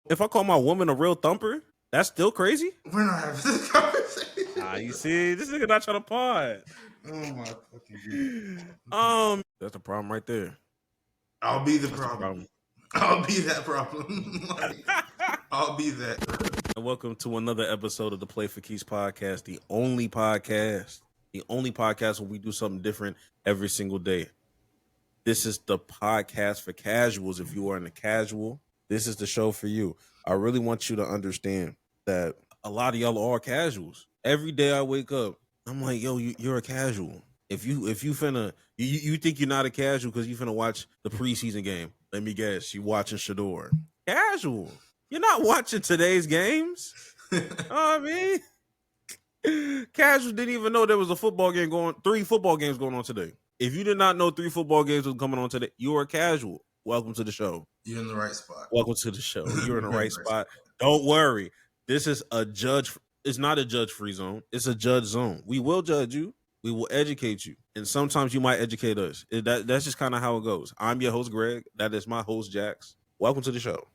If I call my woman a real thumper, that's still crazy? We're not having this conversation. You see, this nigga not trying to pod. Oh my fucking God. That's the problem right there. I'll be the problem. I'll be that problem. I'll be that. And welcome to another episode of the Play for Keys podcast, the only podcast where we do something different every single day. This is the podcast for casuals. If you are in a casual, this is the show for you. I really want you to understand that a lot of y'all are casuals. Every day I wake up, I'm like, yo, you're a casual. If you finna, you think you're not a casual because you finna watch the preseason game. Let me guess, you watching Shador. Casual. You're not watching today's games. I mean, casual didn't even know there was a football game three football games going on today. If you did not know 3 football games was coming on today, you are a casual. Welcome to the show. You're in the right spot. Welcome to the show. You're in the right spot. Don't worry. This is a judge. It's not a judge-free zone. It's a judge zone. We will judge you. We will educate you. And sometimes you might educate us. That's just kind of how it goes. I'm your host, Greg. That is my host, Jax. Welcome to the show.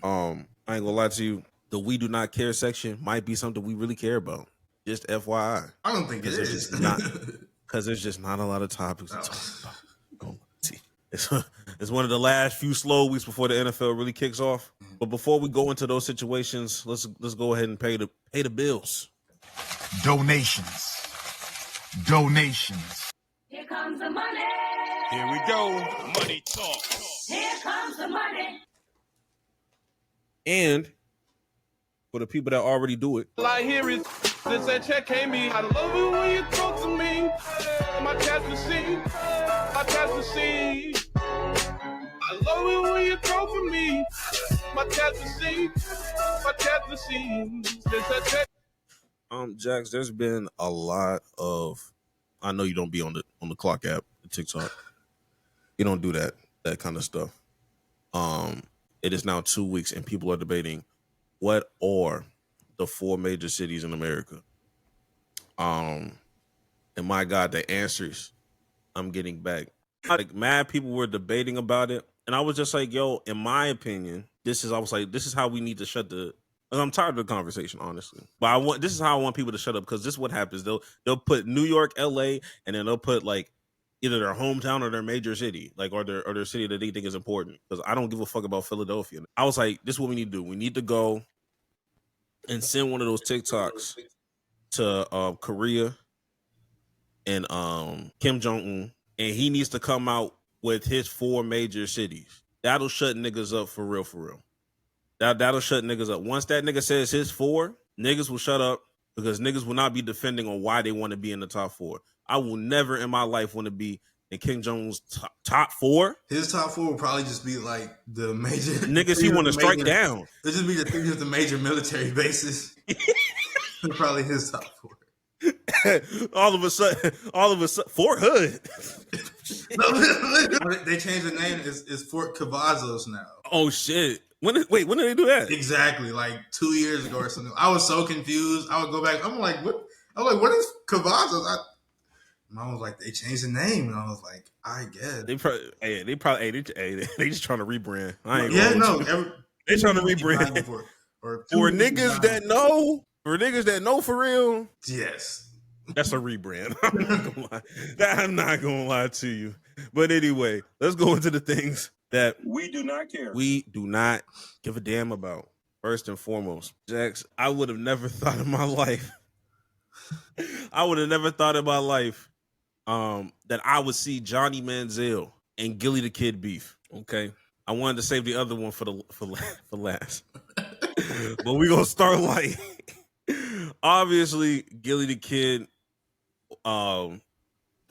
I ain't gonna lie to you. The We Do Not Care section might be something we really care about. Just FYI. I don't think it is. Because there's just not a lot of topics to talk about. It's one of the last few slow weeks before the NFL really kicks off. But before we go into those situations, let's go ahead and pay the bills. Donations. Here comes the money. Here we go. Money talk. Here comes the money. And for the people that already do it, All I hear is this that check came me. I love it when you talk to me. My cat's the sea. My cat's the sea. I love it when you talk to me. My cat's the sea. My cat's the sea. This that check. Jax, there's been a lot of. I know you don't be on the clock app, the TikTok. You don't do that kind of stuff. It is now 2 weeks, and people are debating what are the 4 major cities in America. And my God, the answers I'm getting back. Like, mad people were debating about it, and I was just like, yo, in my opinion, this is how we need to shut the. I'm tired of the conversation, honestly. But this is how I want people to shut up, because this is what happens. They'll put New York, LA, and then they'll put like either their hometown or their major city, like or their city that they think is important. Because I don't give a fuck about Philadelphia. I was like, this is what we need to do. We need to go and send one of those TikToks to Korea and Kim Jong-un, and he needs to come out with his 4 major cities. That'll shut niggas up for real. That'll shut niggas up. Once that nigga says his 4, niggas will shut up, because niggas will not be defending on why they want to be in the top 4. I will never in my life want to be in Kim Jong-un's top 4. His top 4 will probably just be like the major niggas he want to strike down. It'll just be the 3 of the major military bases. Probably his top 4. all of a sudden, Fort Hood. They changed the name. It's Fort Cavazos now. Oh shit. When did they do that? Exactly, like 2 years ago or something. I was so confused. I would go back. I'm like, what? I'm like, what is Cavazos? Mom was like, they changed the name, and I was like, I guess they just trying to rebrand. They trying to rebrand for niggas that know. For niggas that know for real. Yes, that's a rebrand. I'm not gonna lie to you. But anyway, let's go into the things that We do not care. We do not give a damn about. First and foremost, Jax, I would have never thought in my life. That I would see Johnny Manziel and Gilly the Kid beef. Okay, I wanted to save the other one for last, but we gonna start light. Obviously, Gilly the Kid was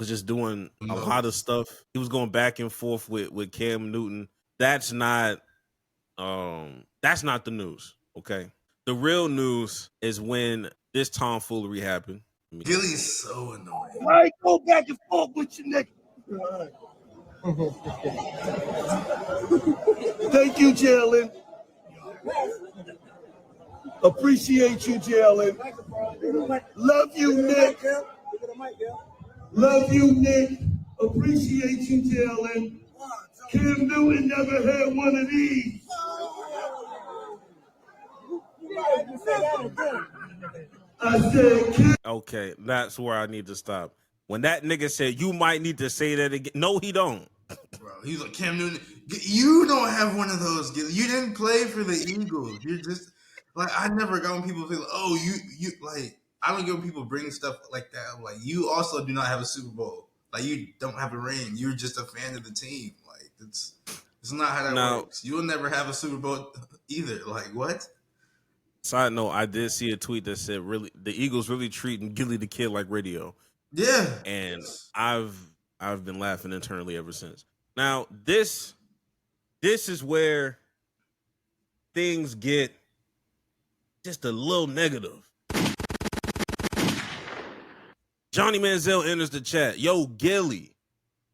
just doing a lot of stuff. He was going back and forth with Cam Newton. That's not the news. Okay, the real news is when this tomfoolery happened. Gilly's so annoying. Why go back and forth with your nigga? Thank you, Jalen. Appreciate you, Jalen. Love you, Nick. Love you, Nick. Appreciate you, Jalen. Cam Newton never had one of these. I said, kid. Okay, that's where I need to stop. When that nigga said you might need to say that again, no, he don't. Bro, he's like Cam Newton. You don't have one of those. You didn't play for the Eagles. You're just like I never got when people feel like, oh you like I don't get when people bring stuff like that. I'm like you also do not have a Super Bowl. Like you don't have a ring. You're just a fan of the team. Like it's not how that works. You will never have a Super Bowl either. Like what? Side note, I did see a tweet that said really the Eagles really treating Gilly the Kid like radio. Yeah. And I've been laughing internally ever since. Now, this is where things get just a little negative. Johnny Manziel enters the chat. Yo, Gilly,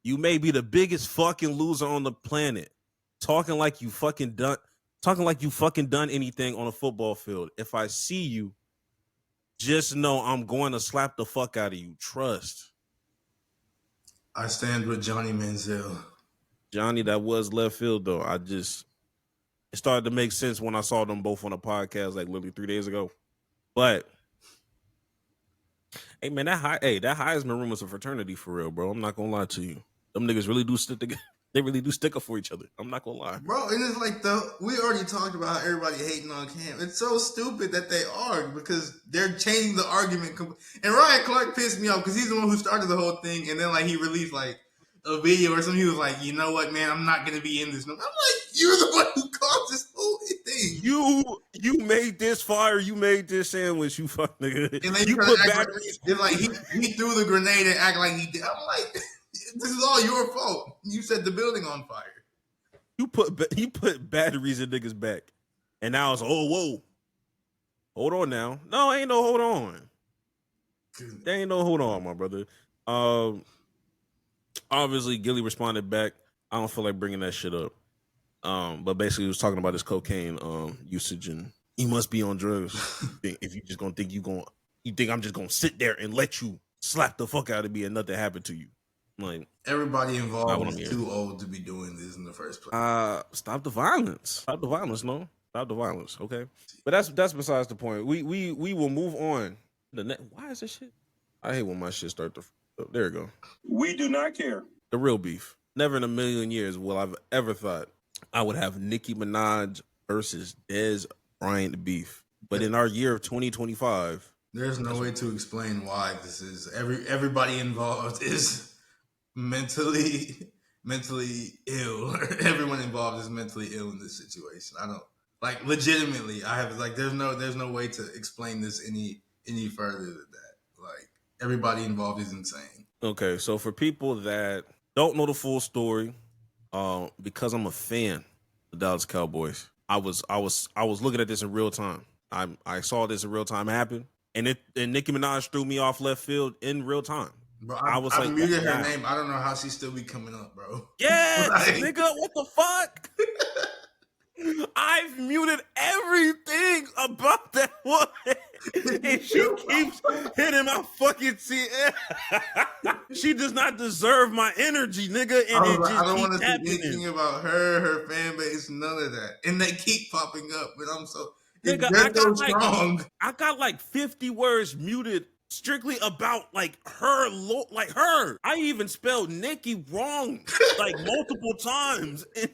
you may be the biggest fucking loser on the planet. Talking like you fucking done anything on a football field. If I see you, just know I'm going to slap the fuck out of you. Trust. I stand with Johnny Manziel. Johnny, that was left field though. It started to make sense when I saw them both on a podcast like literally 3 days ago. But hey man, that Heisman room is a fraternity for real, bro. I'm not gonna lie to you. Them niggas really do stick together. They really do stick up for each other. I'm not gonna lie, bro. And it's like we already talked about how everybody hating on Cam. It's so stupid that they are because they're changing the argument. And Ryan Clark pissed me off because he's the one who started the whole thing. And then like he released like a video or something. He was like, you know what, man, I'm not gonna be in this. I'm like, you're the one who caused this whole thing. You made this fire. You made this sandwich. You fuck nigga. And then you put batteries. Like he threw the grenade and act like he did. I'm like. This is all your fault. You set the building on fire. You put batteries in niggas' back, and now it's whoa, hold on now. No, ain't no hold on. There ain't no hold on, my brother. Obviously, Gilly responded back. I don't feel like bringing that shit up. But basically, he was talking about his cocaine usage, and he must be on drugs. If you just gonna think you think I'm just gonna sit there and let you slap the fuck out of me and nothing happened to you. Like everybody involved is too old to be doing this in the first place. Stop the violence. Stop the violence. No, stop the violence. Okay, but that's besides the point. We will move on. Why is this shit? I hate when my shit start to. Oh, there we go. We do not care. The real beef. Never in a million years will I've ever thought I would have Nicki Minaj versus Dez Bryant beef. But in our year of 2025, there's no way to explain why this is. Everybody involved is mentally ill. Everyone involved is mentally ill in this situation. I don't like legitimately. I have like there's no way to explain this any further than that. Like everybody involved is insane. Okay, so for people that don't know the full story, because I'm a fan of the Dallas Cowboys, I was looking at this in real time. I saw this in real time happen, and Nicki Minaj threw me off left field in real time. Bro, I muted her name. I don't know how she still be coming up, bro. Yeah, nigga, what the fuck? I've muted everything about that woman, and she keeps hitting my fucking CM. She does not deserve my energy, nigga. And I don't want to say anything about her fan base, none of that. And they keep popping up, but I'm so nigga. I got like 50 words muted. Strictly about like her. I even spelled Nicki wrong like multiple times, and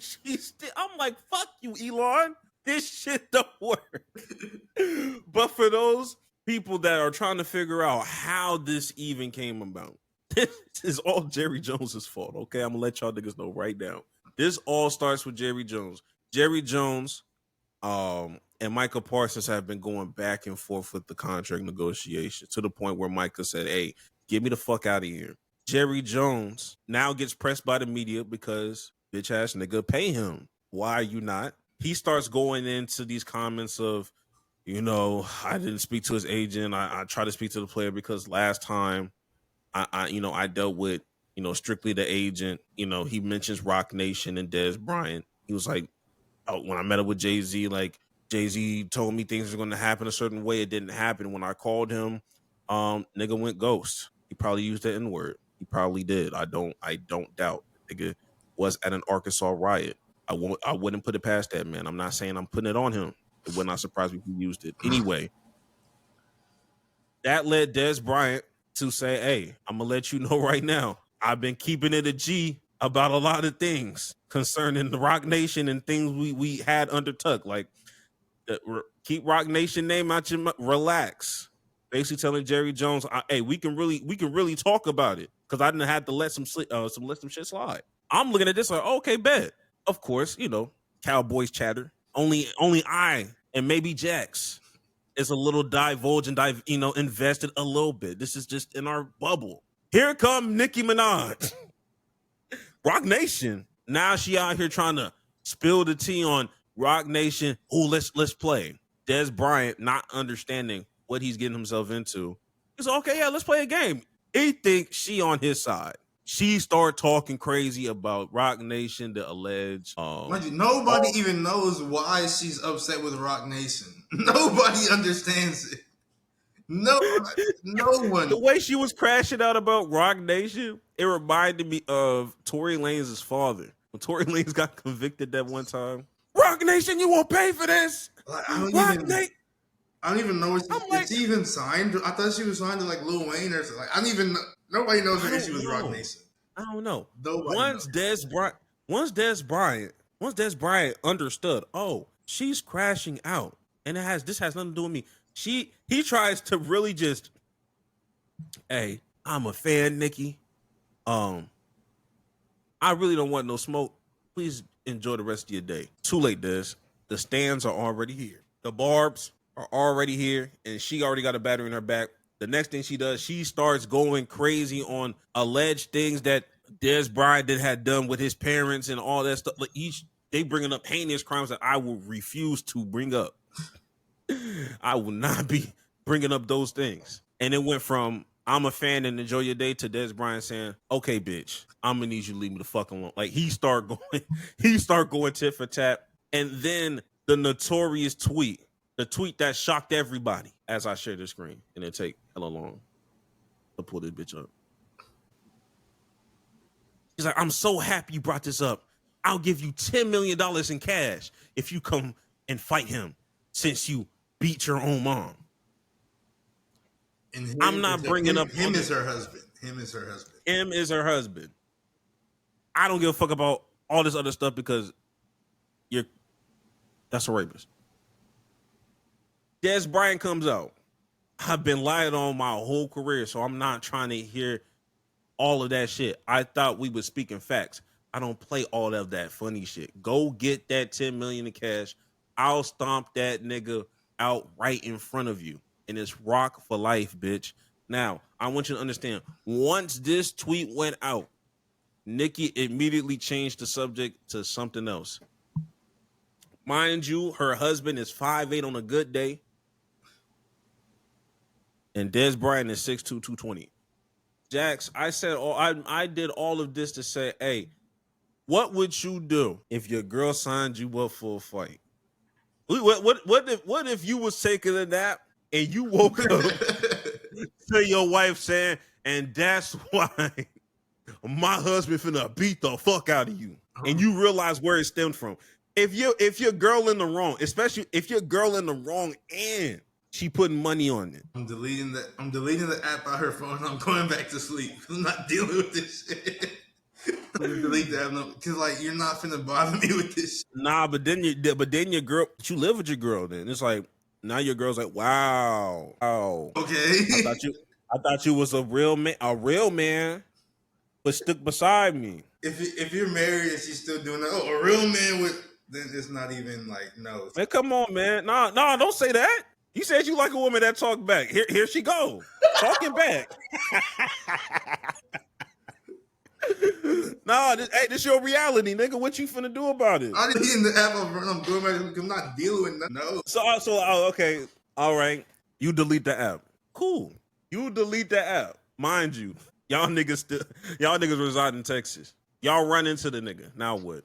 I'm like, fuck you, Elon. This shit don't work. But for those people that are trying to figure out how this even came about, this is all Jerry Jones's fault. Okay, I'm gonna let y'all niggas know right now. This all starts with Jerry Jones. Jerry Jones, and Micah Parsons have been going back and forth with the contract negotiation to the point where Micah said, hey, get me the fuck out of here. Jerry Jones now gets pressed by the media because bitch ass nigga pay him. Why are you not? He starts going into these comments of, I didn't speak to his agent. I tried to speak to the player because last time I dealt with, strictly the agent. He mentions Rock Nation and Dez Bryant. He was like, when I met up with Jay-Z, like, Jay-Z told me things were going to happen a certain way. It didn't happen. When I called him, nigga went ghost. He probably used the N-word. He probably did. I don't doubt. Nigga was at an Arkansas riot. I wouldn't put it past that man. I'm not saying I'm putting it on him. It would not surprise me if he used it. Anyway, That led Dez Bryant to say, "Hey, I'm gonna let you know right now. I've been keeping it a G about a lot of things concerning the Rock Nation and things we had undertook. Like, keep Rock Nation name out your relax." Basically telling Jerry Jones, "Hey, we can really talk about it because I didn't have to let some shit slide." I'm looking at this like, okay, bet. Of course, Cowboys chatter. Only I and maybe Jax is a little divulge and invested a little bit. This is just in our bubble. Here come Nicki Minaj, Rock Nation. Now she out here trying to spill the tea on Rock Nation. Oh, let's play. Dez Bryant not understanding what he's getting himself into. He's like, okay, yeah, let's play a game. He thinks she on his side. She started talking crazy about Rock Nation, the alleged. Nobody even knows why she's upset with Rock Nation. Nobody understands it. No one. The way she was crashing out about Rock Nation, it reminded me of Tory Lanez' father. When Tory Lanez got convicted that one time. Rock Nation, you won't pay for this. Like, I don't even know if she even signed. I thought she was signed to like Lil Wayne or something. Like, I don't even know. Nobody knows her issue with Rock Nation. I don't know. Once Dez Bryant understood, oh, she's crashing out, and this has nothing to do with me. He tries to really just, hey, I'm a fan, Nicki. I really don't want no smoke. Please enjoy the rest of your day. Too late, Dez. The stands are already here. The barbs are already here, and she already got a battery in her back. The next thing she does, she starts going crazy on alleged things that Dez Bryant had done with his parents and all that stuff. Like they bringing up heinous crimes that I will refuse to bring up. I will not be bringing up those things. And it went from I'm a fan and enjoy your day to Dez Bryant saying, "Okay, bitch, I'm gonna need you to leave me the fuck alone." Like he start going tit for tat, and then the notorious tweet. The tweet that shocked everybody as I share the screen, and it take hella long to pull this bitch up. He's like, "I'm so happy you brought this up. I'll give you $10 million in cash if you come and fight him since you beat your own mom." And I'm not bringing up him is her husband. Him is her husband. I don't give a fuck about all this other stuff because that's a rapist. Dez Bryant comes out. I've been lied on my whole career, so I'm not trying to hear all of that shit. I thought we were speaking facts. I don't play all of that funny shit. Go get that $10 million in cash. I'll stomp that nigga out right in front of you. And it's rock for life, bitch. Now, I want you to understand, once this tweet went out, Nicki immediately changed the subject to something else. Mind you, her husband is 5'8" on a good day. And Dez Bryant is 6'2", 220. Jax, I did all of this to say, hey, what would you do if your girl signed you up for a fight? What if you was taking a nap and you woke up to your wife saying, "And that's why my husband finna beat the fuck out of you," and you realize where it stemmed from? If your girl in the wrong, especially if your girl in the wrong end, she putting money on it. I'm deleting the app out her phone. I'm going back to sleep. I'm not dealing with this shit. I'm gonna delete the app because like you're not finna bother me with this shit. Nah, but then your girl, you live with your girl. Then it's like now your girl's like, wow. Okay. I thought you was a real man, but stuck beside me. If you're married and she's still doing that, a real man with, then it's not even like no. Man, come on, man. Nah, don't say that. You said you like a woman that talk back. Here she go. Talking back. Nah, this your reality, nigga. What you finna do about it? I didn't get in the app. I'm going back. I'm not dealing with nothing. No. So okay. All right. You delete the app. Cool. You delete the app. Mind you, y'all niggas reside in Texas. Y'all run into the nigga. Now what?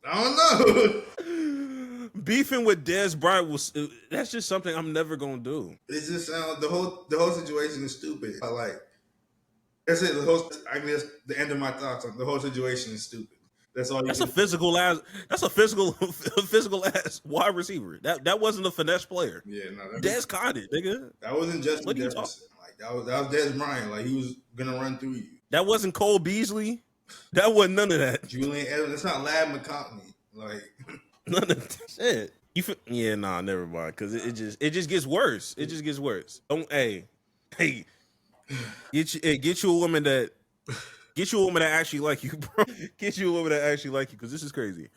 I don't know. Beefing with Dez Bryant that's just something I'm never gonna do. It's just the whole situation is stupid. That's it. I guess the end of my thoughts on the whole situation is stupid. That's all. That's a physical ass. That's a physical ass wide receiver. That wasn't a finesse player. Yeah, no, Dez caught it, nigga. that wasn't Justin What are you Jefferson. Like that was Dez Bryant. Like he was gonna run through you. That wasn't Cole Beasley. That wasn't none of that. Julian Evans. That's not Lab McConkey. Like None of that shit. Yeah, nah, never mind. Because it just gets worse. It just gets worse. Hey, get you a woman that actually like you, bro. Get you a woman that actually like you, because this is crazy.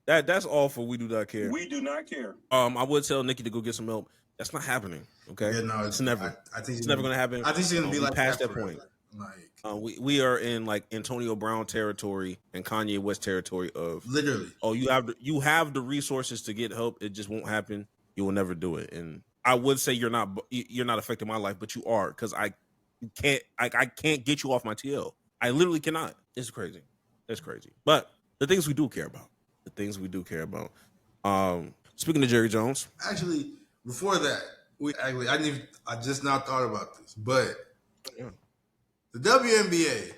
That's all for We Do Not Care. We do not care. I would tell Nicki to go get some help. That's not happening. Okay. yeah, no, It's never. I think It's never gonna happen. I think she's gonna be We like past that forever. point. Like We are in like Antonio Brown territory and Kanye West territory of literally. oh, you have the resources to get help. It just won't happen. You will never do it. And I would say you're not affecting my life, but you are, because I can't get you off my TL. I literally cannot. It's crazy. It's crazy. But the things we do care about. Speaking of Jerry Jones, Actually, before that, I just now thought about this, but yeah. the WNBA,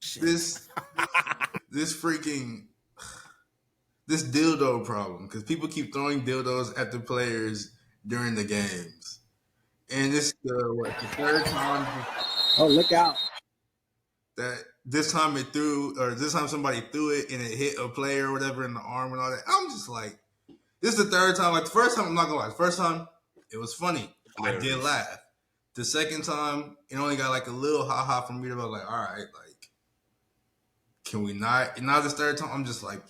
Shit. this freaking this dildo problem, because people keep throwing dildos at the players during the games, and this the third time Oh, look out. that this time somebody threw it and it hit a player or whatever in the arm and all that. I'm just like, this is the third time. Like the first time, I'm not gonna lie. The first time, it was funny. I did laugh. The second time, it only got like a little ha-ha from me. I was like, all right, like, can we not? And now this third time, I'm just like,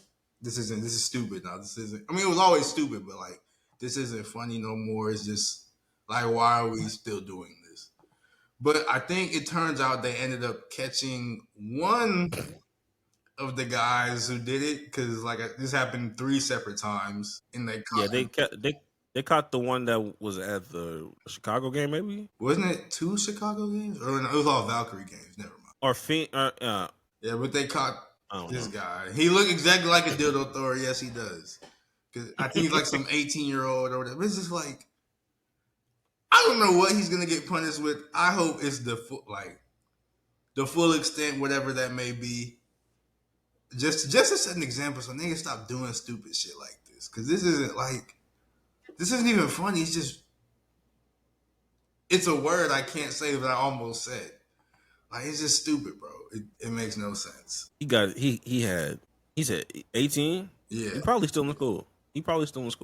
this is stupid now. This isn't, I mean, it was always stupid, but like, this isn't funny no more. It's just like, why are we still doing this? But I think it turns out they ended up catching one of the guys who did it, because like this happened 3 separate times, and they caught him. they caught the one that was at the Chicago game, maybe, Wasn't it 2 Chicago games, or no, it was all Valkyrie games? Never mind. or Yeah, but they caught I don't this know. guy. He looked exactly like a dildo thrower. Yes, he does. Because I think he's like some 18-year-old or whatever. It's just like, I don't know what he's gonna get punished with. I hope it's the full extent, whatever that may be. Just to set an example, so niggas stop doing stupid shit like this. Because this isn't even funny. It's a word I can't say that I almost said. Like, it's just stupid, bro. It makes no sense. He said 18. Yeah. He probably still in school.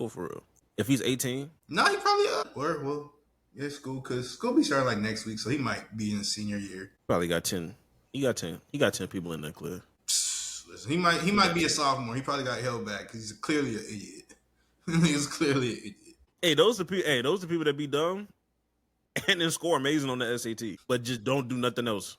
For real. If he's 18, No, he probably well, yeah, school, because school be starting like next week, so he might be in his senior year. probably got 10. He got 10 people in that clip. Listen, he might be a sophomore. He probably got held back because he's clearly an idiot. He's clearly an idiot. Hey, those are the people that be dumb and then score amazing on the SAT, but just don't do nothing else.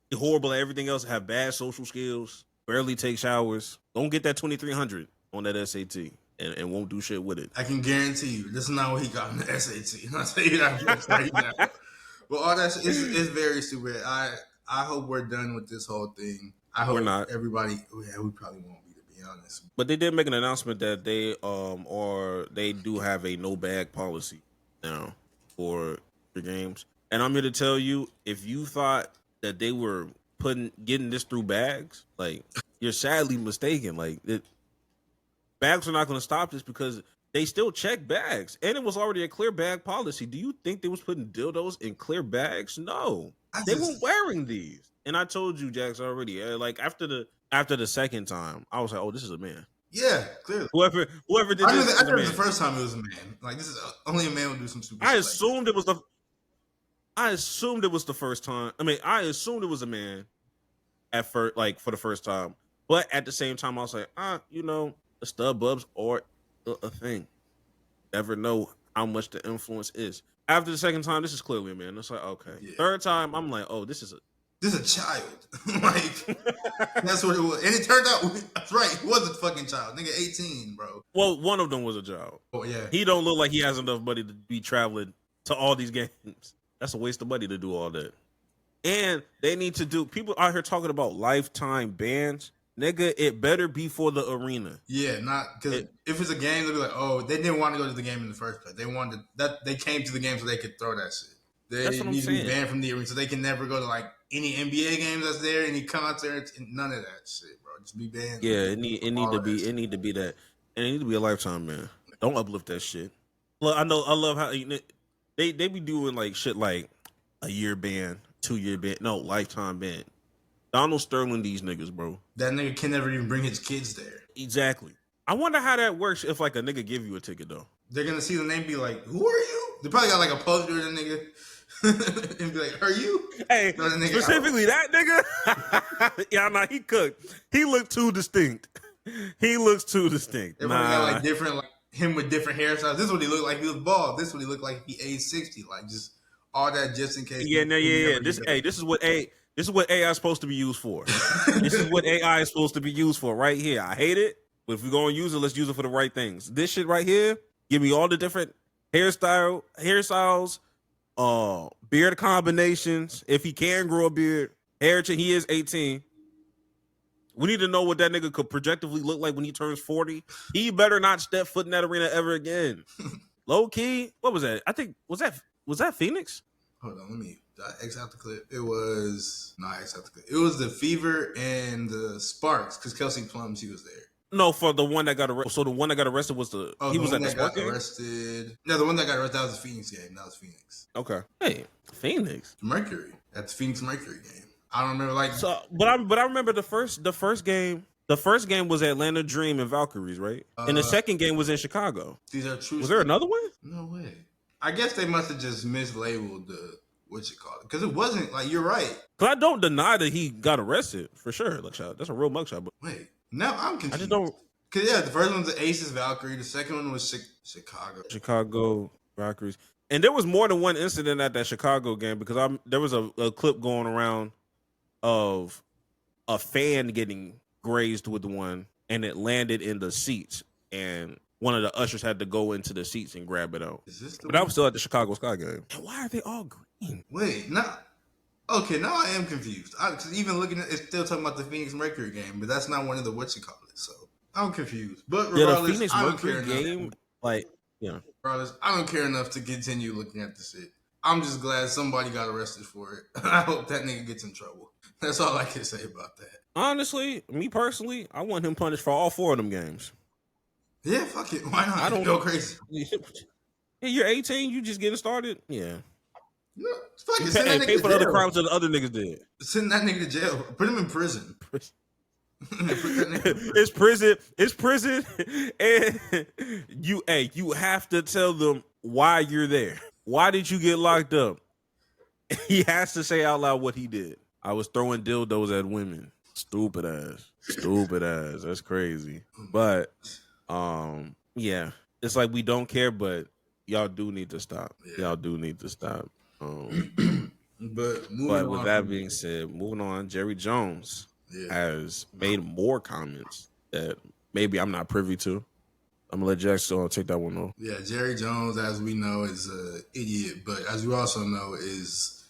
They're horrible at everything else. Have bad social skills. Barely take showers. Don't get that 2300 on that SAT and won't do shit with it. I can guarantee you, this is not what he got in the SAT. I'll tell you that right now. But all that it's very stupid. I hope we're done with this whole thing. I hope We're not. Everybody. Yeah, we probably won't be, to be honest. But they did make an announcement that they do have a no bag policy now for the games. And I'm here to tell you, if you thought that they were getting this through bags, like, you're sadly mistaken. Like, bags are not going to stop this, because they still check bags, and it was already a clear bag policy. Do you think they was putting dildos in clear bags? No, they weren't wearing these. And I told you, Jax, already. Like, after the second time, I was like, "Oh, this is a man." Yeah, clearly. Whoever did I knew this, that, is I a knew man. the first time it was a man. Like, this is only a man would do some stupid. I shit assumed it was the. I assumed it was the first time. I mean, I assumed it was a man at first, like, for the first time. But at the same time, I was like, the stud bubs are a thing. Never know how much the influence is. After the second time, this is clearly a man. It's like, okay. Yeah. Third time, I'm like, oh, this is a child. Like, that's what it was. And it turned out, that's right, he was a fucking child. Nigga, 18, bro. Well, one of them was a child. Oh, yeah. He don't look like he has enough money to be traveling to all these games. That's a waste of money to do all that. And they need to do, people out here talking about lifetime bans. Nigga, it better be for the arena. Yeah, not because if it's a game, they'll be like, oh, they didn't want to go to the game in the first place. They wanted that, they came to the game so they could throw that shit. They That's what I'm need to be saying. banned from the arena, so they can never go to like any NBA games that's there, any concerts, and none of that shit, bro. Just be banned. Yeah, it need to be that, and it need to be a lifetime ban. Don't uplift that shit. Look, I love how they be doing like shit like a year ban, 2 year ban, no lifetime ban. Donald Sterling, these niggas, bro. That nigga can never even bring his kids there. Exactly. I wonder how that works if like a nigga give you a ticket though. They're gonna see the name, be like, "Who are you?" They probably got like a poster of the nigga, and be like, "Are you?" Hey, no, nigga, specifically that nigga. Yeah, nah, he cooked. He looked too distinct. He looks too distinct. They probably got like different, like him with different hairstyles. This is what he looked like. He was bald. This is what he looked like. He aged 60. Like just all that, just in case. Yeah, This is what AI is supposed to be used for. This is what AI is supposed to be used for right here. I hate it, but if we're gonna use it, let's use it for the right things. This shit right here, give me all the different hairstyles, beard combinations. If he can grow a beard, he is 18. We need to know what that nigga could projectively look like when he turns 40. He better not step foot in that arena ever again. Low key, what was that? I think was that Phoenix? Hold on, let me X out the clip. It was not X out the clip. It was the Fever and the Sparks because Kelsey Plum, she was there. No, for the one that got arrested. So the one that got arrested was he was at the Sparks game? No, the one that got arrested, that was the Phoenix game. That was Phoenix. Okay. Hey, Phoenix. Mercury. At the Phoenix Mercury game. I don't remember but I remember the first game. The first game was Atlanta Dream and Valkyries, right? And the second game was in Chicago. These are true. Was there another one? No way. I guess they must have just mislabeled the because it wasn't like, you're right. Because I don't deny that he got arrested for sure. Like, that's a real mugshot. But wait, now I'm confused. I just don't. Because yeah, the first one was the Aces Valkyrie. The second one was Chicago Valkyries. And there was more than one incident at that Chicago game because there was a clip going around of a fan getting grazed with one and it landed in the seats and one of the ushers had to go into the seats and grab it out. But I was still at the Chicago Sky game. And why are they all green? Wait, now I am confused. Because even looking at it's still talking about the Phoenix Mercury game, but that's not one of the so I'm confused. But regardless, the Phoenix I don't Mercury care game, enough. like, yeah. Regardless, I don't care enough to continue looking at this shit. I'm just glad somebody got arrested for it. I hope that nigga gets in trouble. That's all I can say about that. Honestly, me personally, I want him punished for all 4 of them games. Yeah, fuck it. Why not? I don't go crazy. Hey, you're 18. You just getting started. Yeah. No, fuck it. Pay for the other crimes that the other niggas did. Send that nigga to jail. Put him in prison. It's prison, and you have to tell them why you're there. Why did you get locked up? He has to say out loud what he did. I was throwing dildos at women. Stupid ass. That's crazy. But yeah, it's like we don't care, but y'all do need to stop. Yeah. Y'all do need to stop. But with that being said, moving on, Jerry Jones has made more comments that maybe I'm not privy to. I'm gonna let Jackson take that one off. Yeah, Jerry Jones, as we know, is an idiot, but as we also know, is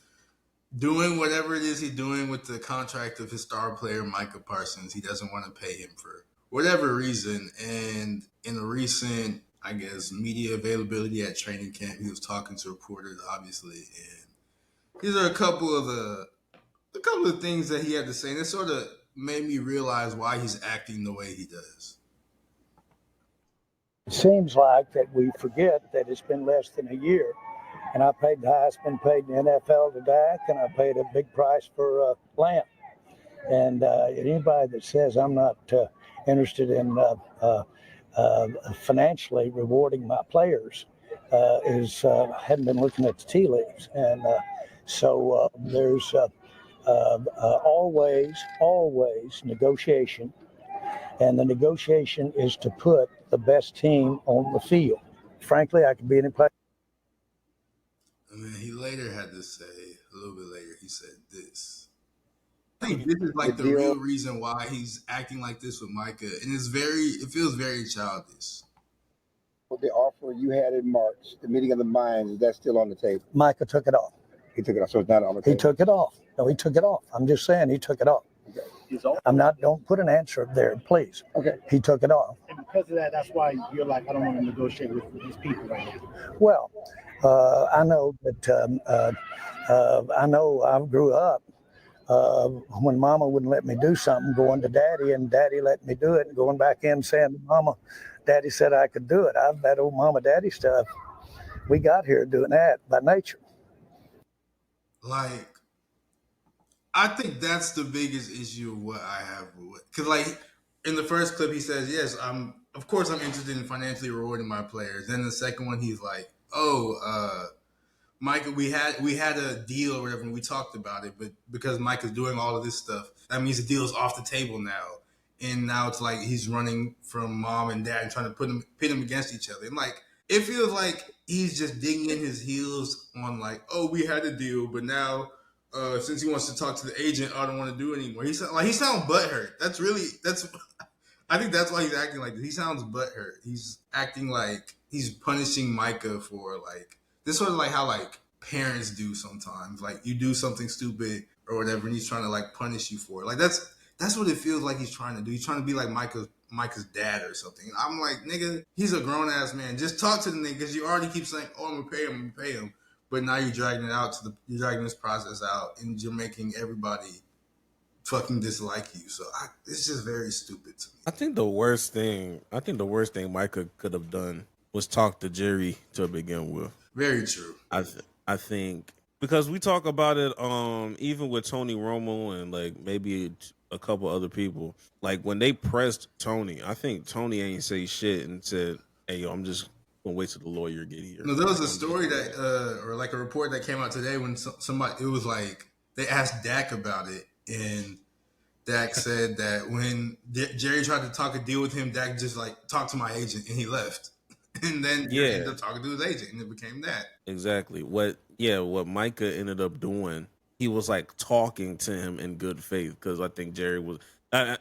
doing whatever it is he's doing with the contract of his star player, Micah Parsons. He doesn't want to pay him for whatever reason. And in a recent, I guess, media availability at training camp, he was talking to reporters, obviously. And these are a couple of things that he had to say. And it sort of made me realize why he's acting the way he does. It seems like that we forget that it's been less than a year. And I paid the highest been paid in the NFL to Dak, and I paid a big price for Lamb. And anybody that says I'm not interested in financially rewarding my players hadn't been looking at the tea leaves. And so there's always negotiation, and the negotiation is to put the best team on the field. Frankly, I could be any place. I mean, he later had to say, a little bit later, he said this. I think this is like the real reason why he's acting like this with Micah. And it feels very childish. With the offer you had in March, the meeting of the minds, is that still on the table? Micah took it off. He took it off, so it's not on the table? He took it off. No, he took it off. I'm just saying he took it off. Okay. Don't put an answer there, please. Okay. He took it off. And because of that, that's why you're like, I don't want to negotiate with these people right now. Well, I know that I grew up when Mama wouldn't let me do something, going to Daddy, and Daddy let me do it, and going back in saying to Mama, Daddy said I could do it. That old Mama Daddy stuff, we got here doing that by nature. Like, I think that's the biggest issue of what I have with, because like in the first clip he says, yes, of course I'm interested in financially rewarding my players. Then the second one he's like, oh, Micah, we had a deal or whatever, and we talked about it, but because Micah's doing all of this stuff, that means the deal's off the table now. And now it's like he's running from Mom and Dad and trying to pit them against each other. And like, it feels like he's just digging in his heels on like, oh, we had a deal, but now since he wants to talk to the agent, I don't want to do it anymore. He sounds butthurt. I think that's why he's acting like this. He sounds butthurt. He's acting like he's punishing Micah for like, this sort of like how like parents do sometimes. Like you do something stupid or whatever, and he's trying to like punish you for it. Like that's what it feels like he's trying to do. He's trying to be like Micah's dad or something. And I'm like, nigga, he's a grown ass man. Just talk to the nigga, because you already keep saying, oh, I'm gonna pay him. But now you're dragging this process out, and you're making everybody fucking dislike you. So it's just very stupid to me. I think the worst thing Micah could have done was talk to Jerry to begin with. Very true. I think because we talk about it even with Tony Romo and like maybe a couple other people, like when they pressed Tony, I think Tony ain't say shit and said, hey, yo, I'm just gonna wait till the lawyer get here. No, there was a story that or like a report that came out today when somebody, it was like they asked Dak about it, and Dak said that when Jerry tried to talk a deal with him, Dak just like talked to my agent and he left. And then he ended up talking to his agent, and it became that. Exactly. What Micah ended up doing, he was like talking to him in good faith, because I think Jerry was I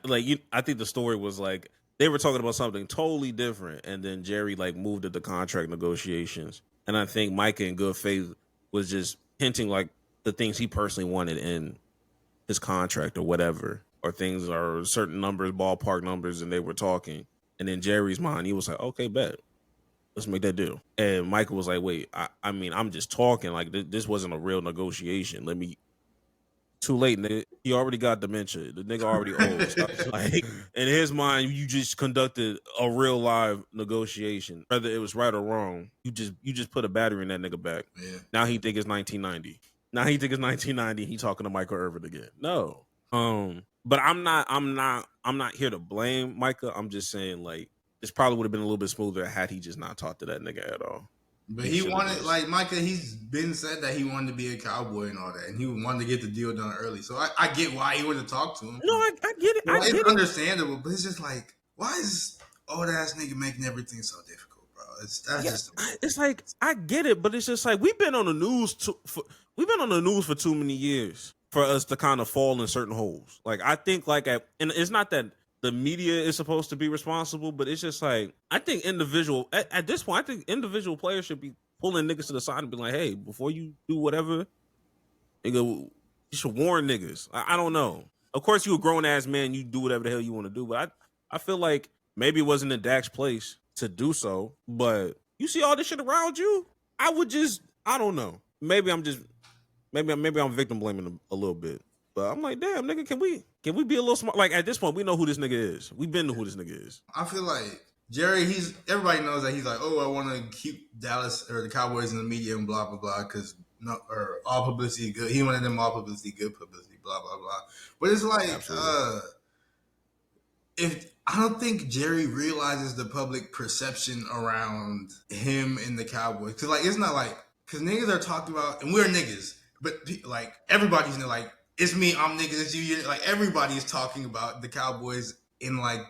think the story was like they were talking about something totally different, and then Jerry like moved to the contract negotiations, and I think Micah in good faith was just hinting like the things he personally wanted in his contract or whatever, or things or certain numbers, ballpark numbers, and they were talking, and in Jerry's mind he was like, okay, bet. Let's make that deal. And Michael was like, wait, I mean, I'm just talking. Like, this wasn't a real negotiation. Too late, nigga. He already got dementia. The nigga already old. Like, in his mind, you just conducted a real live negotiation. Whether it was right or wrong, you just put a battery in that nigga back. Yeah. Now he think it's 1990. He talking to Michael Irvin again. No. But I'm not here to blame Micah. I'm just saying, like, this probably would have been a little bit smoother had he just not talked to that nigga at all. But he wanted, like Micah, he's been said that he wanted to be a Cowboy and all that, and he wanted to get the deal done early. So I get why he wanted to talk to him. No, I get it. It's understandable, but it's just like, why is old ass nigga making everything so difficult, bro? It's like, I get it, but it's just like we've been on the news for too many years for us to kind of fall in certain holes. Like I think and it's not that the media is supposed to be responsible, but it's just like, I think at this point, I think individual players should be pulling niggas to the side and be like, hey, before you do whatever, nigga, you should warn niggas. I don't know. Of course, you a grown ass man, you do whatever the hell you want to do, but I feel like maybe it wasn't in Dak's place to do so, but you see all this shit around you, I don't know. Maybe I'm victim blaming a little bit. But I'm like, damn, nigga, can we be a little smart? Like, at this point, we know who this nigga is. We've been to who this nigga is. I feel like Jerry, everybody knows that he's like, oh, I want to keep Dallas or the Cowboys in the media and blah, blah, blah, because all publicity good. He wanted them all publicity, good publicity, blah, blah, blah. But it's like, I don't think Jerry realizes the public perception around him and the Cowboys. Because, like, it's not like, because niggas are talking about, and we're niggas, but, like, everybody's like, it's me, I'm niggas, it's you. Like, everybody's talking about the Cowboys in, like,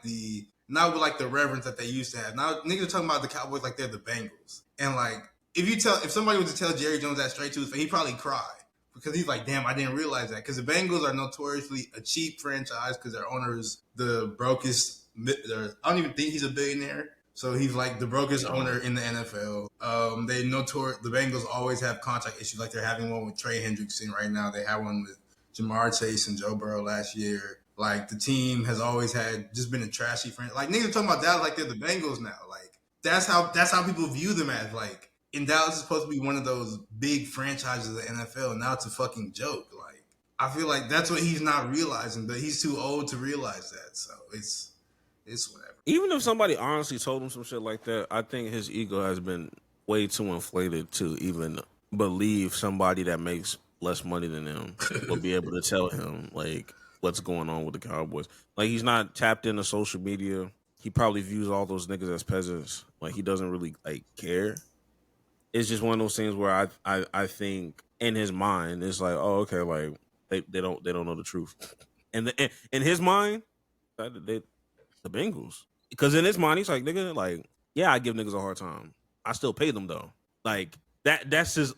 not with, like, the reverence that they used to have. Now, niggas are talking about the Cowboys like they're the Bengals. And, like, if somebody was to tell Jerry Jones that straight to his face, he'd probably cry. Because he's like, damn, I didn't realize that. Because the Bengals are notoriously a cheap franchise because their owner is the brokest. I don't even think he's a billionaire. So he's like the brokest owner in the NFL. The Bengals always have contract issues. Like they're having one with Trey Hendrickson right now. They had one with Jamar Chase and Joe Burrow last year. Like the team has always just been a trashy franchise. Like niggas are talking about Dallas like they're the Bengals now. Like that's how people view them as. Like, and Dallas is supposed to be one of those big franchises of the NFL, and now it's a fucking joke. Like, I feel like that's what he's not realizing, but he's too old to realize that. So it's whatever. Even if somebody honestly told him some shit like that, I think his ego has been way too inflated to even believe somebody that makes less money than him will be able to tell him like what's going on with the Cowboys. Like he's not tapped into social media. He probably views all those niggas as peasants. Like he doesn't really like care. It's just one of those things where I think in his mind it's like, oh okay, like they don't know the truth. And in his mind, the Bengals. Because in his mind, he's like, nigga, like, yeah, I give niggas a hard time. I still pay them though. Like that's his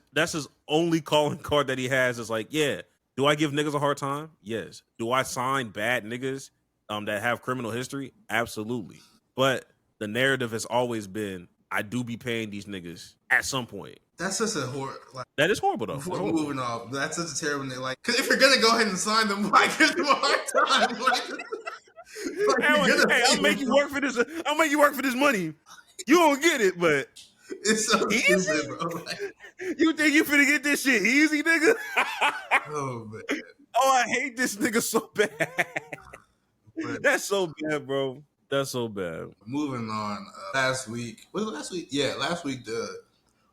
only calling card that he has is like, yeah, do I give niggas a hard time? Yes. Do I sign bad niggas that have criminal history? Absolutely. But the narrative has always been, I do be paying these niggas at some point. That's just a horror. Like, that is horrible though. Before moving off, that's such a terrible name. Like, because if you're gonna go ahead and sign them, why give them a hard time? Hey, I'll make you work for this. I'll make you work for this money. You don't get it, but it's so easy, stupid, bro. Like, you think you finna get this shit easy, nigga? Oh man. Oh, I hate this nigga so bad. That's so bad, bro. That's so bad. Moving on. Last week, was it last week? Yeah, last week the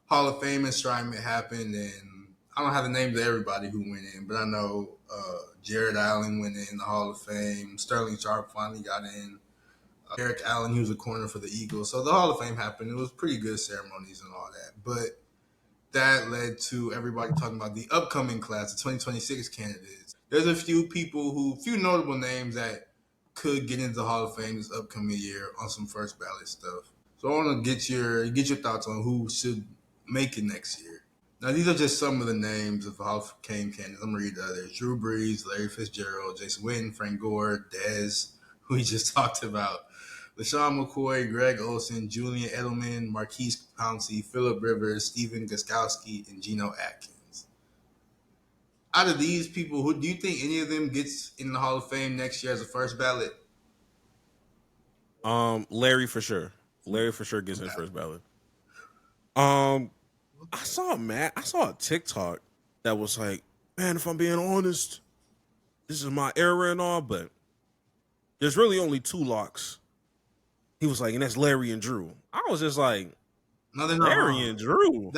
Hall of Fame enshrinement happened, and I don't have the names of everybody who went in, but I know Jared Allen went in the Hall of Fame. Sterling Sharp finally got in. Eric Allen, he was a corner for the Eagles. So the Hall of Fame happened. It was pretty good ceremonies and all that. But that led to everybody talking about the upcoming class, the 2026 candidates. There's a few notable names that could get into the Hall of Fame this upcoming year on some first ballot stuff. So I want to get your thoughts on who should make it next year. Now, these are just some of the names of Hall of Fame candidates. I'm going to read the others. Drew Brees, Larry Fitzgerald, Jason Witten, Frank Gore, Dez, who we just talked about, LaShawn McCoy, Greg Olsen, Julian Edelman, Marquise Pouncey, Phillip Rivers, Stephen Gostkowski, and Geno Atkins. Out of these people, who do you think any of them gets in the Hall of Fame next year as a first ballot? Larry for sure. Larry for sure gets in first ballot. I saw a TikTok that was like, man, if I'm being honest, this is my era and all, but there's really only two locks. He was like, and that's Larry and Drew. I was just like, no, they're not Larry wrong. and Drew.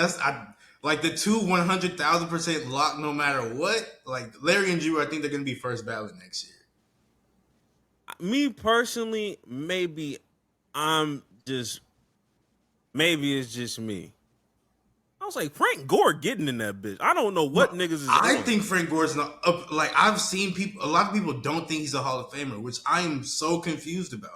Like the two 100,000% lock no matter what. Like Larry and Drew, I think they're going to be first ballot next year. Me personally, maybe it's just me. I was like, Frank Gore getting in that bitch. I don't know what niggas is I doing. think Frank Gore's not up. Like I've seen people, a lot of people don't think he's a Hall of Famer, which I am so confused about.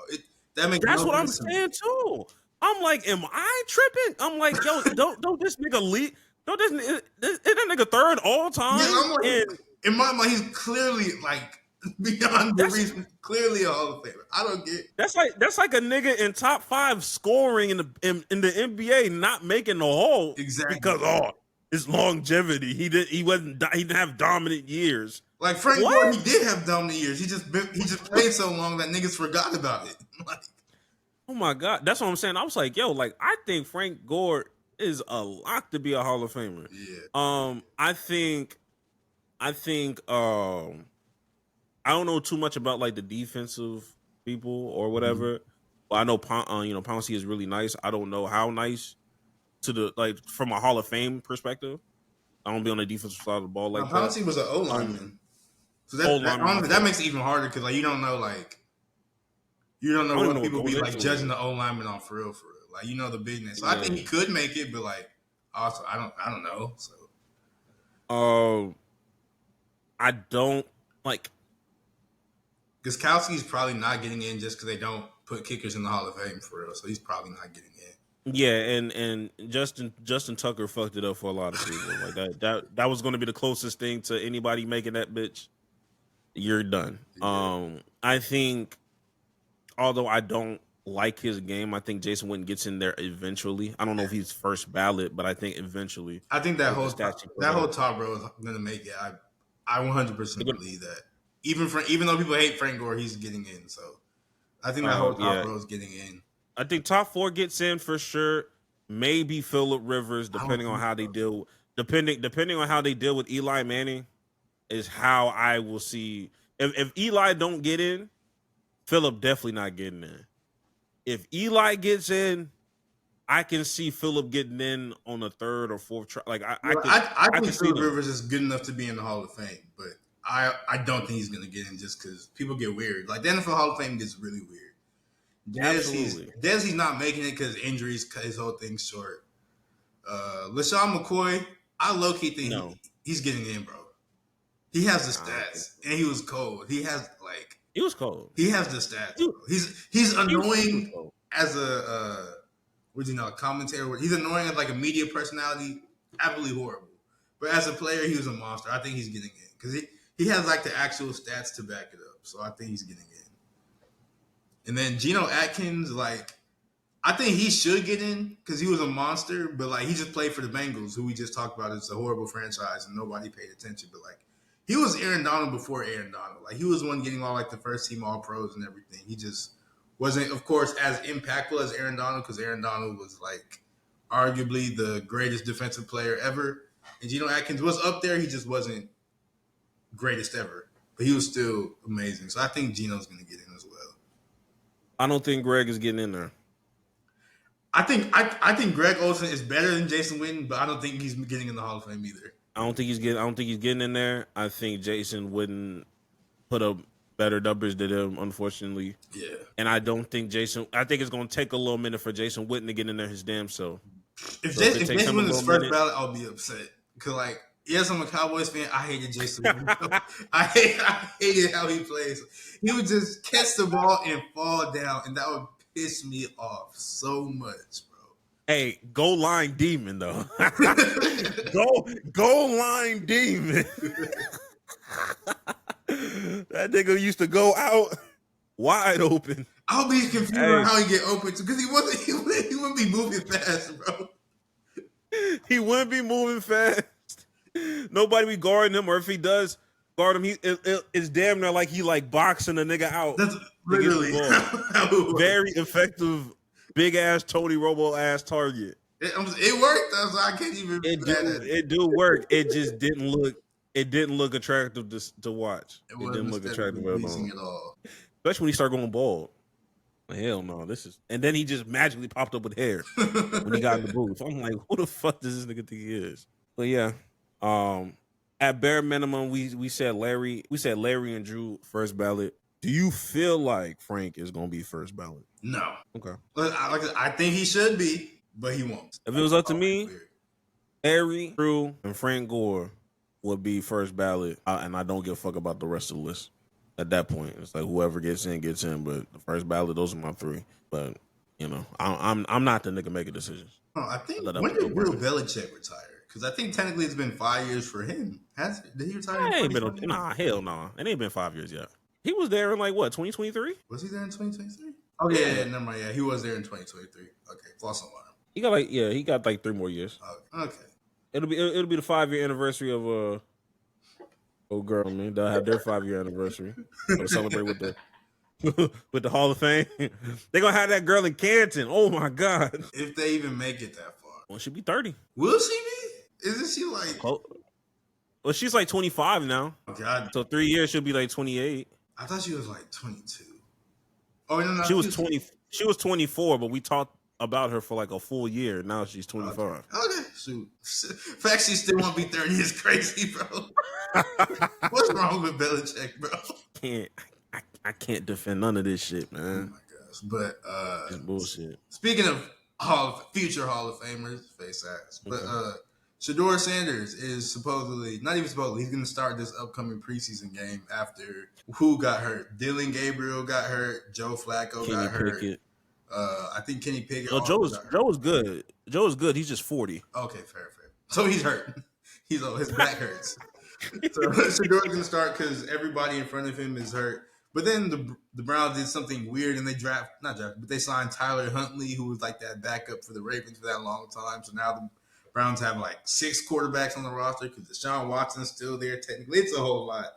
That's what I'm saying too. I'm like, am I tripping? I'm like, yo, don't this nigga lead? Don't is that nigga third all time? Yeah, I'm like, in my mind, he's clearly like beyond the reason, clearly a Hall of Famer. I don't get. That's like a nigga in top 5 scoring in the NBA not making the Hall exactly because his longevity. He didn't have dominant years. Like Frank Gore, he did have dominant years. He just played so long that niggas forgot about it. Like, oh my God, that's what I'm saying. I was like, yo, like I think Frank Gore is a lock to be a Hall of Famer. Yeah. I think I don't know too much about like the defensive people or whatever. But I know Pouncey is really nice. I don't know how nice to the like from a Hall of Fame perspective. I don't be on the defensive side of the ball like that. Pouncey was an O lineman. So that makes it even harder because like you don't know what people be like judging the O lineman on for real. Like you know the business. So I think he could make it, but like also I don't know. So I don't like Gostkowski's probably not getting in just because they don't put kickers in the Hall of Fame for real. So he's probably not getting in. Yeah, and Justin Tucker fucked it up for a lot of people. Like that was going to be the closest thing to anybody making that bitch. You're done. Yeah. I think, although I don't like his game, I think Jason Witten gets in there eventually. I don't know if he's first ballot, but I think eventually. I think that whole top row is going to make it. I 100% believe that. Even though people hate Frank Gore, he's getting in. So I think that whole top row is getting in. I think top 4 gets in for sure. Maybe Phillip Rivers, depending on how they deal. Depending on how they deal with Eli Manning. is how I will see. If Eli don't get in, Phillip definitely not getting in. If Eli gets in, I can see Phillip getting in on the third or fourth try. Like I I think could see Philip them. Rivers is good enough to be in the Hall of Fame, but I don't think he's gonna get in just because people get weird. Like the NFL Hall of Fame gets really weird. Absolutely. He's not making it because injuries cut his whole thing short. LaShawn McCoy, I low key think he's getting in, bro. He has the stats, and he was cold. He has he was cold. He has the stats. Bro. He's annoying he as a commentator. He's annoying as like a media personality. Absolutely horrible. But as a player, he was a monster. I think he's getting in because he has like the actual stats to back it up. So I think he's getting in. And then Geno Atkins, I think he should get in because he was a monster, but he just played for the Bengals, who we just talked about. It's a horrible franchise and nobody paid attention. But he was Aaron Donald before Aaron Donald. He was one getting all the first team All Pros and everything. He just wasn't, of course, as impactful as Aaron Donald because Aaron Donald was arguably the greatest defensive player ever. And Geno Atkins was up there. He just wasn't greatest ever, but he was still amazing. So I think Geno's going to get in as well. I don't think Greg is getting in there. I think Greg Olsen is better than Jason Witten, but I don't think he's getting in the Hall of Fame either. I don't think he's getting in there. I think Jason Witten put up better numbers than him, unfortunately. Yeah. And I don't think I think it's gonna take a little minute for Jason Witten to get in there his damn self. If Jason Witten's first ballot, I'll be upset. Because yes, I'm a Cowboys fan. I hated Jason Witten. I hated how he plays. He would just catch the ball and fall down, and that would piss me off so much, bro. Hey, goal line demon though. goal line demon. That nigga used to go out wide open. I'll be confused on how he get open because he wouldn't be moving fast, bro. He wouldn't be moving fast. Nobody be guarding him, or if he does guard him, it's damn near like he boxing a nigga out. That's literally very effective, big ass Tony Romo ass target. It worked though, so I can't even. It do work. It just didn't look. It didn't look attractive to watch. It didn't look attractive at all. Especially when he started going bald. Hell no, and then he just magically popped up with hair when he got in the booth. I'm like, who the fuck does this nigga think he is? But yeah, at bare minimum, we said Larry and Drew first ballot. Do you feel like Frank is gonna be first ballot? No. Okay. I think he should be, but he won't. If it was up to me, Larry, Drew, and Frank Gore would be first ballot, and I don't give a fuck about the rest of the list. At that point, it's whoever gets in, but the first ballot, those are my three. But I'm not the nigga making decisions. I think when did Bill Belichick retire? Because I think technically it's been 5 years for him. Did he retire? Hell no. It ain't been 5 years yet. He was there in 2023? Was he there in 2023? Oh yeah, never mind. Yeah, he was there in 2023. Okay, false alarm. He got he got 3 more years. Okay. It'll be the 5-year anniversary of old girl, man. They'll have their 5-year anniversary. They'll celebrate with the Hall of Fame. They're gonna have that girl in Canton. Oh my God. If they even make it that far. Well, she'll be 30. Will she be? Isn't she well, she's 25 now. Oh God. So 3 years she'll be 28. I thought she was 22. Oh no, she was 20. She was 24, but we talked about her for a full year. Now she's 25. Okay. Shoot. The fact she still won't be 30 is crazy, bro. What's wrong with Belichick, bro? I can't defend none of this shit, man. Oh my gosh. But it's bullshit. Speaking of future Hall of Famers, face ass. But Shedeur Sanders is supposedly, not even supposedly, he's gonna start this upcoming preseason game after who got hurt? Dylan Gabriel got hurt, Joe Flacco got hurt. I think Kenny Pickett. Joe was good. Joe is good. He's just 40. Okay, fair. So he's hurt. His back hurts. So Shedeur's gonna start because everybody in front of him is hurt. But then the Browns did something weird and they signed Tyler Huntley, who was that backup for the Ravens for that long time. So now the Browns have 6 quarterbacks on the roster because Deshaun Watson's still there. Technically, it's a whole lot.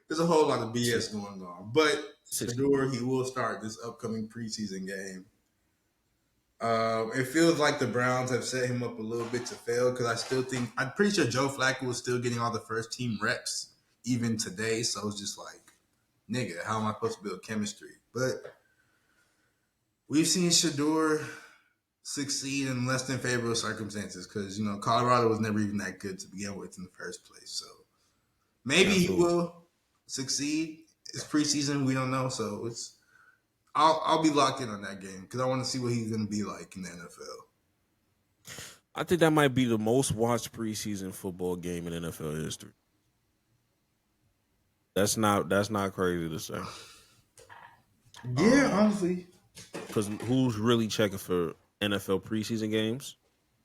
There's a whole lot of BS going on. But Shedeur, he will start this upcoming preseason game. It feels like the Browns have set him up a little bit to fail because I'm pretty sure Joe Flacco was still getting all the first team reps even today. So it's just like, nigga, how am I supposed to build chemistry? But we've seen Shador succeed in less than favorable circumstances because, you know, Colorado was never even that good to begin with in the first place. So maybe he will succeed. It's preseason. We don't know. So I'll be locked in on that game because I want to see what he's going to be like in the NFL. I think that might be the most watched preseason football game in NFL history. That's not crazy to say. Yeah, honestly. Because who's really checking for NFL preseason games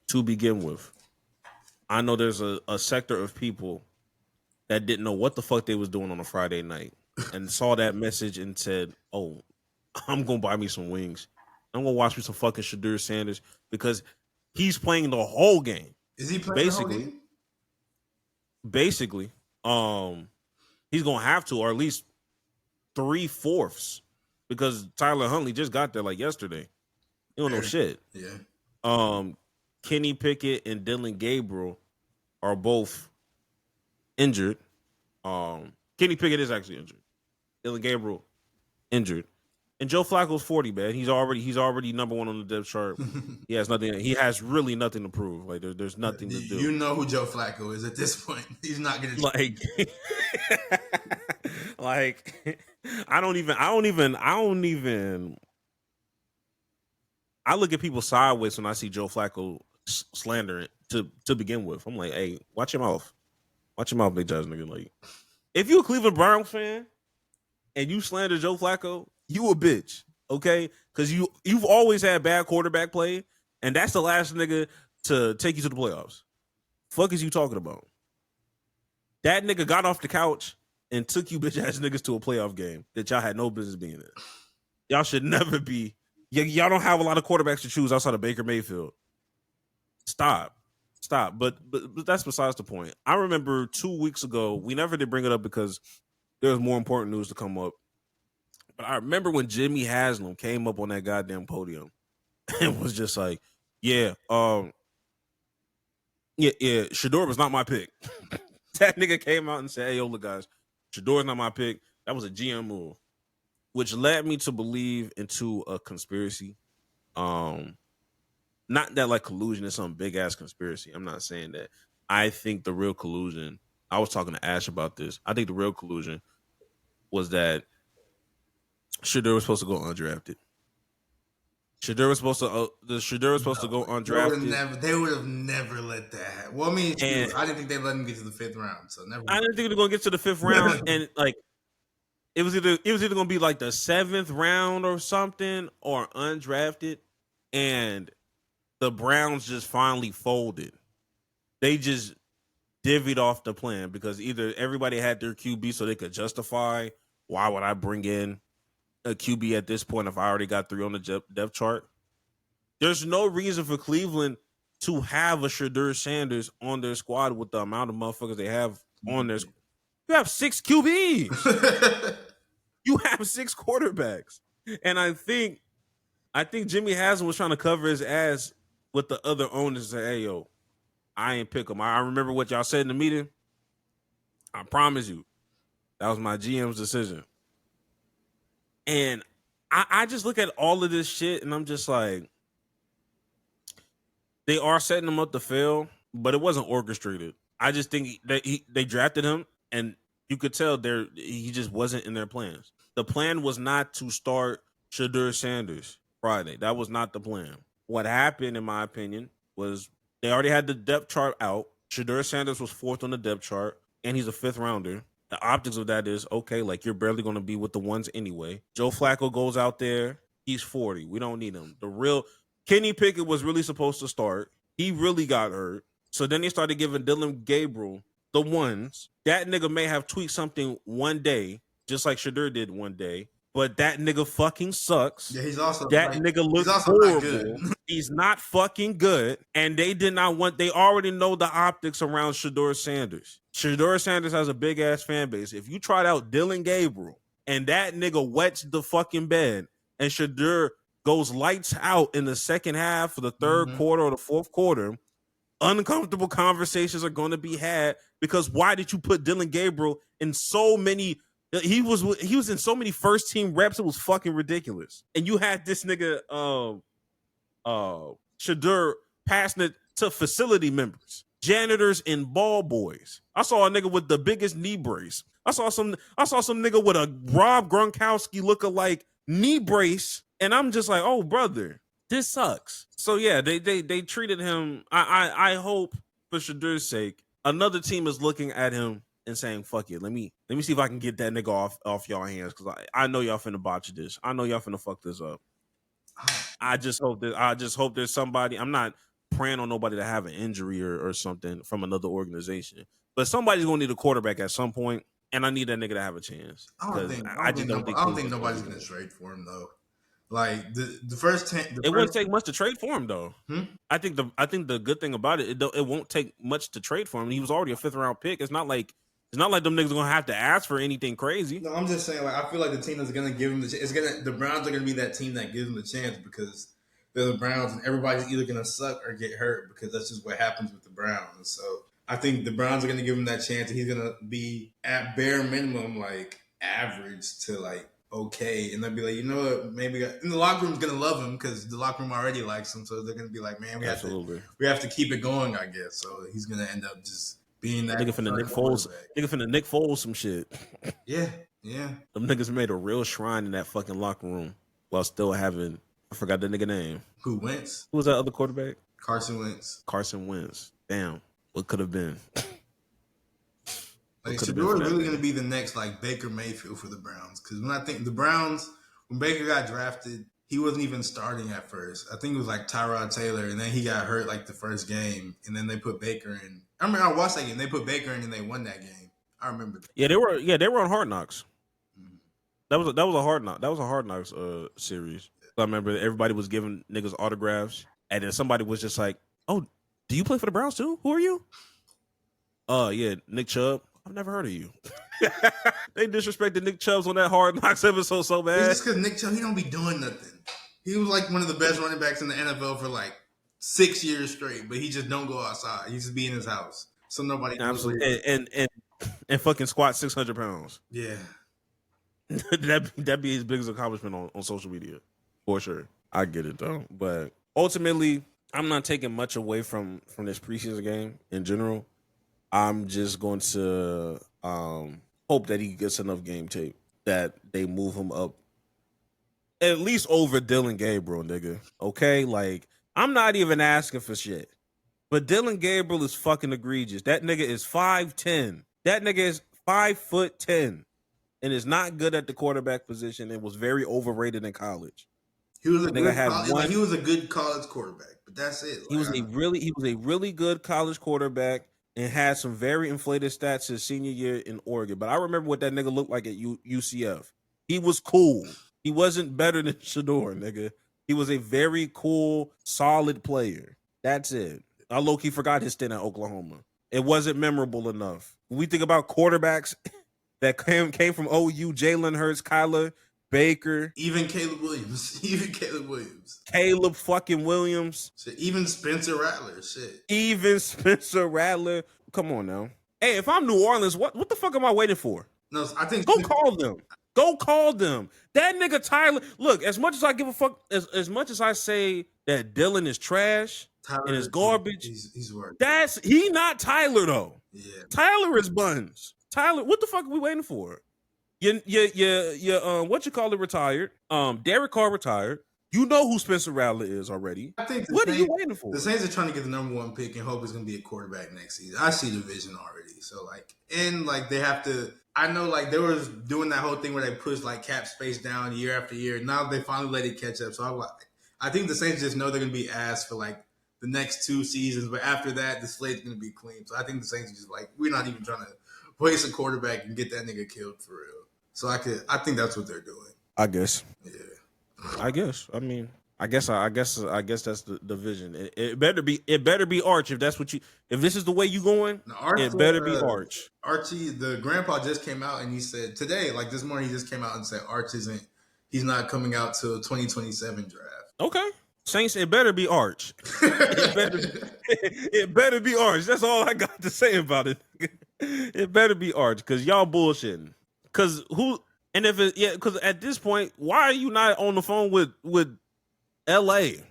to begin with? I know there's a sector of people that didn't know what the fuck they was doing on a Friday night and saw that message and said, "Oh, I'm gonna buy me some wings. I'm gonna watch me some fucking Shador Sanders because he's playing the whole game." Is he playing the whole game? Basically, he's gonna have to, or at least 3/4, because Tyler Huntley just got there like yesterday. You don't know shit. Yeah. Kenny Pickett and Dylan Gabriel are both injured. Kenny Pickett is actually injured. Dylan Gabriel injured. And Joe Flacco's 40, man. He's already number one on the depth chart. He has nothing. He has really nothing to prove. Like there's nothing to do. You know who Joe Flacco is at this point. He's not gonna like like I don't even I look at people sideways when I see Joe Flacco slandering to begin with. I'm like, hey, watch your mouth. Watch your mouth, big judge nigga. Like, if you a Cleveland Browns fan and you slander Joe Flacco, you a bitch, okay? Because you've always had bad quarterback play, and that's the last nigga to take you to the playoffs. Fuck is you talking about? That nigga got off the couch and took you bitch ass niggas to a playoff game that y'all had no business being in. Y'all should never be. Y'all don't have a lot of quarterbacks to choose outside of Baker Mayfield. Stop. But that's besides the point. I remember 2 weeks ago, we never did bring it up because there was more important news to come up. But I remember when Jimmy Haslam came up on that goddamn podium and was just like, yeah, Shador was not my pick. That nigga came out and said, hey, yo, look, guys, Shador's not my pick. That was a GM move, which led me to believe into a conspiracy. Not that like collusion is some big ass conspiracy. I'm not saying that. I think the real collusion, I was talking to Ash about this. I think the real collusion was that Shador was supposed to go undrafted. Shador was supposed to go undrafted. They would have never let that happen. Well, I mean, I didn't think they let him get to the 5th round. So never. I didn't think they were going to get to the 5th round, and like it was either going to be like the 7th round or something, or undrafted, and the Browns just finally folded. They just divvied off the plan because either everybody had their QB so they could justify, why would I bring in a QB at this point if I already got 3 on the depth chart? There's no reason for Cleveland to have a Shador Sanders on their squad with the amount of motherfuckers they have on their squad. You have 6 QBs. You have 6 quarterbacks. And I think Jimmy Haslam was trying to cover his ass with the other owners and say, hey, yo, I ain't pick him. I remember what y'all said in the meeting. I promise you, that was my GM's decision. And I just look at all of this shit and I'm just like, they are setting him up to fail, but it wasn't orchestrated. I just think that they drafted him and you could tell he just wasn't in their plans. The plan was not to start Shador Sanders Friday. That was not the plan. What happened, in my opinion, was they already had the depth chart out. Shador Sanders was 4th on the depth chart, and he's a 5th rounder. The optics of that is, okay, like you're barely going to be with the ones anyway. Joe Flacco goes out there. He's 40. We don't need him. The real Kenny Pickett was really supposed to start. He really got hurt. So then they started giving Dylan Gabriel the ones. That nigga may have tweaked something one day, just like Shador did one day. But that nigga fucking sucks. Yeah, he's also nigga looks horrible. He's not fucking good. And they already know the optics around Shador Sanders. Shador Sanders has a big ass fan base. If you tried out Dylan Gabriel and that nigga wets the fucking bed and Shador goes lights out in the second half of the third quarter or the fourth quarter, Uncomfortable conversations are going to be had because why did you put Dylan Gabriel in so many? He was in so many first team reps. It was fucking ridiculous. And you had this nigga Shadur passing it to facility members, janitors, and ball boys. I saw a nigga with the biggest knee brace. I saw some nigga with a Rob Gronkowski lookalike knee brace, and I'm just like, oh brother, this sucks. So yeah, they treated him. I hope for Shadur's sake, another team is looking at him and saying, fuck it, let me see if I can get that nigga off y'all hands, because I know y'all finna botch this. I know y'all finna fuck this up. I just hope there's somebody. I'm not praying on nobody to have an injury or something from another organization, but somebody's gonna need a quarterback at some point, and I need that nigga to have a chance. I don't think nobody's gonna trade for him though. Like the first 10, it wouldn't take much to trade for him though. I think the good thing about it won't take much to trade for him. He was already a 5th round pick. It's not like them niggas gonna have to ask for anything crazy. No, I'm just saying, like, I feel like the team that's gonna give him the Browns are gonna be that team that gives him the chance because they're the Browns and everybody's either gonna suck or get hurt because that's just what happens with the Browns. So I think the Browns are gonna give him that chance and he's gonna be at bare minimum like average to like okay, and they'll be like, you know what, maybe and the locker room's gonna love him because the locker room already likes him, so they're gonna be like, man, we have to keep it going, I guess. So he's gonna end up just being that nigga finna Nick Foles some shit. Yeah. Them niggas made a real shrine in that fucking locker room while still having, I forgot the nigga name. Who, Wentz? Who was that other quarterback? Carson Wentz. Damn, what could have been? Like Shador is really going to be the next like Baker Mayfield for the Browns, because when I think the Browns, when Baker got drafted, he wasn't even starting at first. I think it was like Tyrod Taylor, and then he got hurt like the first game, and then they put Baker in. I remember I watched that game. They put Baker in, and they won that game. I remember that. Yeah, they were on Hard Knocks. That was a Hard Knocks series. I remember everybody was giving niggas autographs, and then somebody was just like, "Oh, do you play for the Browns too? Who are you?" Yeah, Nick Chubb. I've never heard of you. They disrespected Nick Chubb's on that Hard Knocks episode so bad. It's just because Nick Chubb, he don't be doing nothing. He was like one of the best running backs in the NFL for like 6 years straight, but he just don't go outside. He just be in his house, so nobody knows. Absolutely, and fucking squat 600 pounds. Yeah, that'd be his biggest accomplishment on social media, for sure. I get it though, but ultimately, I'm not taking much away from this preseason game in general. I'm just going to hope that he gets enough game tape that they move him up at least over Dylan Gabriel, nigga. Okay, like I'm not even asking for shit, but Dylan Gabriel is fucking egregious. That nigga is 5'10". That nigga is 5'10", and is not good at the quarterback position and was very overrated in college. He was a good college quarterback, but that's it. Like, he was a really good college quarterback and had some very inflated stats his senior year in Oregon. But I remember what that nigga looked like at UCF. He was cool. He wasn't better than Shador, nigga. He was a very cool, solid player. That's it. I low-key forgot his stint at Oklahoma. It wasn't memorable enough. When we think about quarterbacks that came from OU, Jalen Hurts, Kyler Baker. Even Caleb Williams. Caleb fucking Williams. Shit, even Spencer Rattler. Come on now. Hey, if I'm New Orleans, what the fuck am I waiting for? No, I think Go call them. That nigga Tyler. Look, as much as I give a fuck, as much as I say that Dylan is trash and is garbage, he's worth. He not Tyler though. Yeah. Tyler is buns. Tyler, what the fuck are we waiting for? What you call it retired. Derek Carr retired. You know who Spencer Rattler is already. What are you waiting for? The Saints are trying to get the number 1 pick and hope it's going to be a quarterback next season. I see the vision already. So they have to. I know they was doing that whole thing where they pushed cap space down year after year. Now they finally let it catch up. So I think the Saints just know they're going to be asked for the next 2 seasons, but after that the slate's going to be clean. So I think the Saints are just we're not even trying to waste a quarterback and get that nigga killed for real. So I think that's what they're doing. I guess. Yeah. I guess. I mean, I guess that's the vision. It better be Arch if that's what you. If this is the way you going, it better be Arch. Archie, the grandpa just came out and he said today, this morning, he just came out and said Arch he's not coming out till 2027 draft. Okay. Saints, it better be Arch. It better be Arch. That's all I got to say about it. It better be Arch because y'all bullshitting. Because who? And if it, yeah, because at this point, why are you not on the phone with L.A.?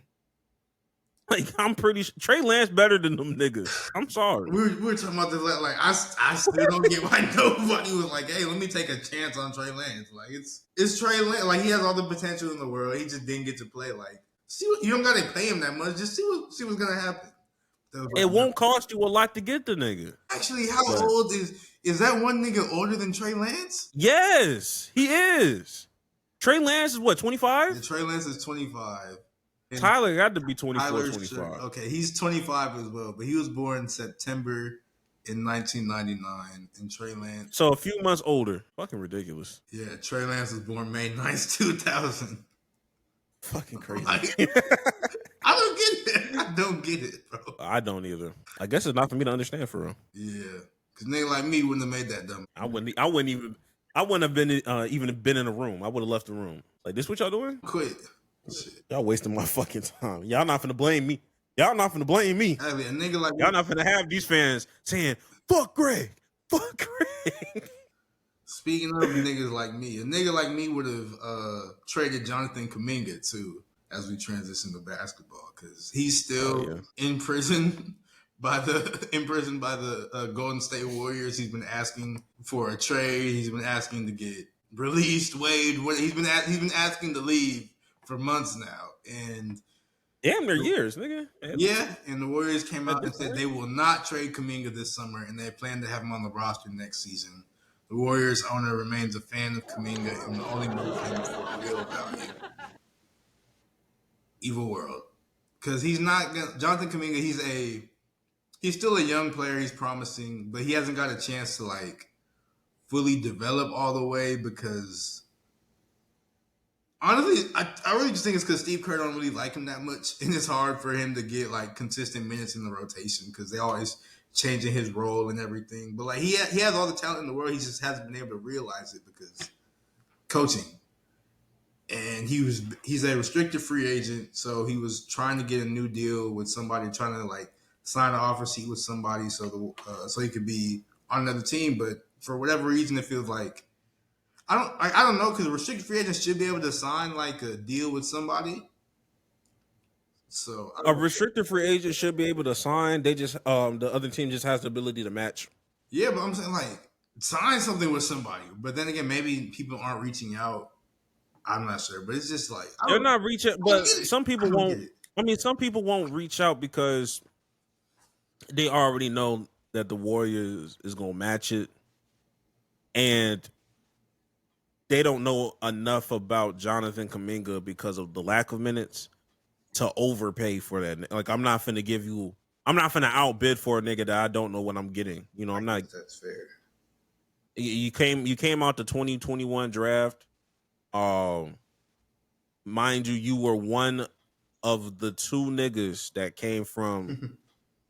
Like, I'm pretty sure Trey Lance better than them niggas. I'm sorry. We were talking about this. Like, I still don't get why nobody was like, "Hey, let me take a chance on Trey Lance." Like, it's Trey Lance. Like, he has all the potential in the world. He just didn't get to play. Like, you don't gotta pay him that much. Just see what's gonna happen. It won't cost you a lot to get the nigga. Actually, how old is that one nigga older than Trey Lance? Yes, he is. Trey Lance is what, 25? Yeah, Trey Lance is 25. And Tyler got to be 24, Tyler's 25. Okay, he's 25 as well, but he was born September in 1999, and Trey Lance. So a few months older. Fucking ridiculous. Yeah, Trey Lance was born May 9th, 2000. Fucking crazy. I don't get it, bro. I don't either. I guess it's not for me to understand for real. Yeah, because nigga like me wouldn't have made that dumb. I wouldn't have been even been in a room. I would have left the room. Like, this what y'all doing? Quit. Shit. Y'all wasting my fucking time. Y'all not finna blame me. Y'all not finna blame me. I mean, a nigga like y'all not finna have these fans saying, fuck Greg. Fuck Greg. Speaking of niggas like me, a nigga like me would have traded Jonathan Kuminga too as we transition to basketball because he's still in prison by the Golden State Warriors. He's been asking for a trade. He's been asking to get released, waived. He's been asking to leave for months now, and damn, they're years, nigga. Yeah, and the Warriors came out and said they will not trade Kuminga this summer, and they plan to have him on the roster next season. The Warriors owner remains a fan of Kuminga and will only move him for real value. Evil world, because he's not Jonathan Kuminga. He's still a young player. He's promising, but he hasn't got a chance to like fully develop all the way because. Honestly, I really just think it's because Steve Kerr don't really like him that much, and it's hard for him to get like consistent minutes in the rotation because they always changing his role and everything. But like he has all the talent in the world, he just hasn't been able to realize it because coaching. And he's a restricted free agent, so he was trying to get a new deal with somebody, trying to like sign an offer sheet with somebody so he could be on another team. But for whatever reason, it feels like. I don't know because restricted free agents should be able to sign like a deal with somebody. So a restricted free agent should be able to sign. They just the other team just has the ability to match. Yeah, but I'm saying like sign something with somebody. But then again, maybe people aren't reaching out. I'm not sure, but it's just like they're not reaching. But some people won't. I mean, some people won't reach out because they already know that the Warriors is gonna match it, and they don't know enough about Jonathan Kuminga because of the lack of minutes to overpay for that. Like, I'm not finna outbid for a nigga that I don't know what I'm getting. You know, I'm not. That's fair. You came out the 2021 draft. Mind you were one of the two niggas that came from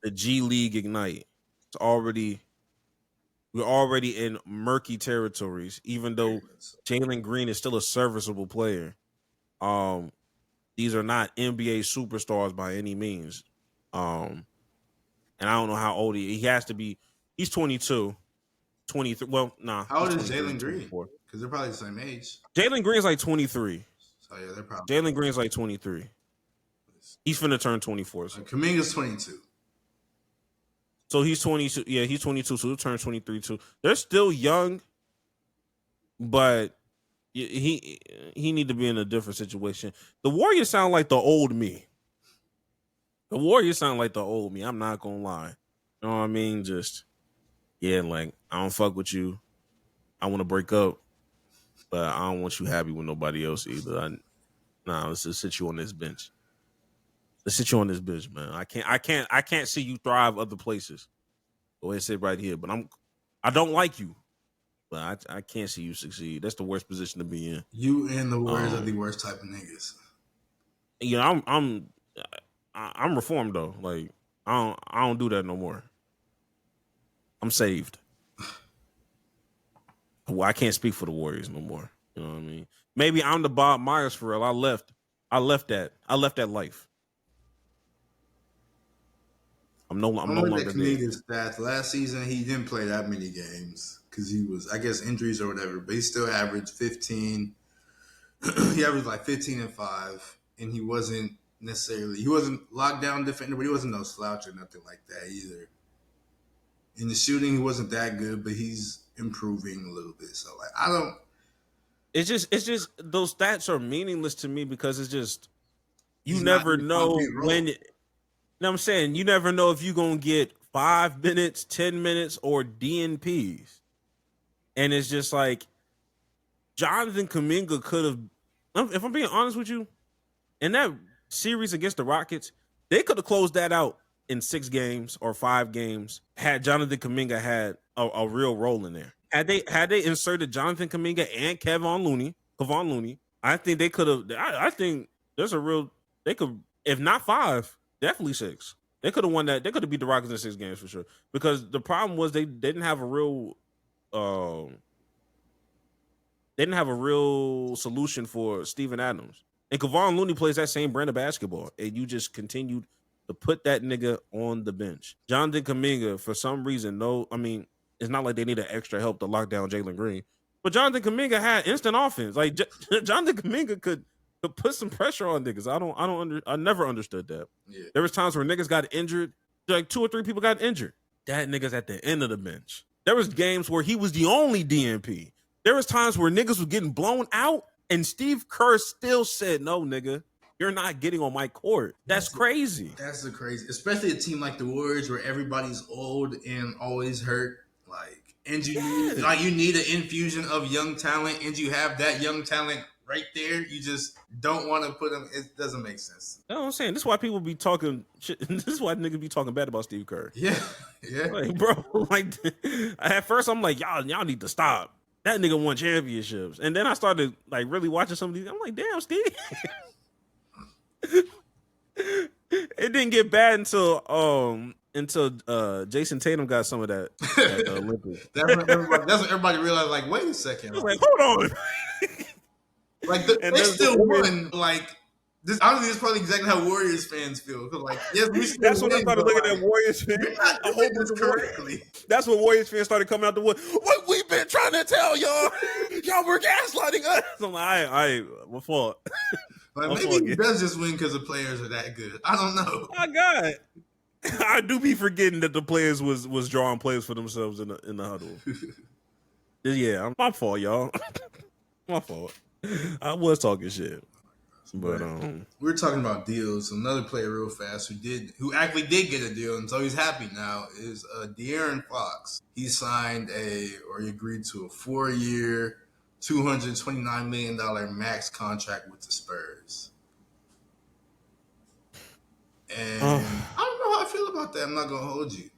the G League Ignite. We're already in murky territories, even though Jalen Green is still a serviceable player. These are not NBA superstars by any means. And I don't know how old he has to be. He's 22, 23. Well, nah. How old is Jalen Green? Because they're probably the same age. Jalen Green's like 23. So yeah, they're probably. Jalen Green's like 23. He's finna turn 24. So. Kuminga's 22. So he's 22. Yeah, he's 22. So he'll turn 23 too. They're still young, but he need to be in a different situation. The Warriors sound like the old me. I'm not gonna lie. You know what I mean? Just like I don't fuck with you. I want to break up, but I don't want you happy with nobody else either. Let's just sit you on this bench. Let's sit you on this bench, man. I can't see you thrive other places. Go ahead and sit right here. But I don't like you. But I can't see you succeed. That's the worst position to be in. You and the Warriors are the worst type of niggas. You know, I'm reformed though. Like I don't do that no more. I'm saved. Well, I can't speak for the Warriors no more. You know what I mean? Maybe I'm the Bob Myers for real. I left that life. I'm no I'm looking at longer there. Kaminga's stats. Last season, he didn't play that many games because he was, I guess, injuries or whatever. But he still averaged 15. He averaged like 15 and 5, and he wasn't lockdown defender, but he wasn't no slouch or nothing like that either. In the shooting, he wasn't that good, but he's improving a little bit. So like, I don't. It's just those stats are meaningless to me because it's just you He's not never in a know concrete role. when. You know what I'm saying? You never know if you're gonna get 5 minutes, 10 minutes, or DNPs, and it's just like Jonathan Kuminga could have. If I'm being honest with you, in that series against the Rockets, they could have closed that out in 6 games or 5 games had Jonathan Kuminga had a real role in there. Had they inserted Jonathan Kuminga and Kevon Looney, I think they could have. I think there's a real. They could, if not 5, definitely 6. They could have won that. They could have beat the Rockets in 6 games for sure. Because the problem was they didn't have a real. They didn't have a real solution for Steven Adams. And Kevon Looney plays that same brand of basketball. And you just continued to put that nigga on the bench. Jonathan Kuminga, for some reason, it's not like they needed extra help to lock down Jalen Green. But Jonathan Kuminga had instant offense. Like Jonathan Kuminga could put some pressure on niggas. I never understood that. Yeah. There was times where niggas got injured. Like 2 or 3 people got injured. That nigga's at the end of the bench. There was games where he was the only DNP. There was times where niggas was getting blown out, and Steve Kerr still said, "No, nigga, you're not getting on my court." That's crazy. That's the crazy, especially a team like the Warriors where everybody's old and always hurt. You need an infusion of young talent, and you have that young talent right there. You just don't want to put them. It doesn't make sense. You know what I'm saying? This is why people be talking shit. This is why niggas be talking bad about Steve Kerr. Yeah. Like, bro, like at first I'm like, y'all need to stop. That nigga won championships. And then I started like really watching some of these. I'm like, damn, Steve. It didn't get bad until Jason Tatum got some of that Olympics. That's when everybody realized, like, wait a second. I was like, hold on. Like they still won. Like this, honestly, it's probably exactly how Warriors fans feel. Like, yes, we still that's when I win, started but, looking like, at Warriors fans. you're not doing this correctly. That's when Warriors fans started coming out the wood. What we've been trying to tell y'all, y'all were gaslighting us. I'm like, I what fault? Like, maybe he does just win because the players are that good. I don't know. My God, I do be forgetting that the players was drawing plays for themselves in the huddle. Yeah, my fault, y'all. My fault. I was talking shit, but we were talking about deals. Another player, real fast, who actually did get a deal, and so he's happy now. Is De'Aaron Fox. He signed he agreed to a 4-year, $229 million max contract with the Spurs. And I don't know how I feel about that. I'm not gonna hold you,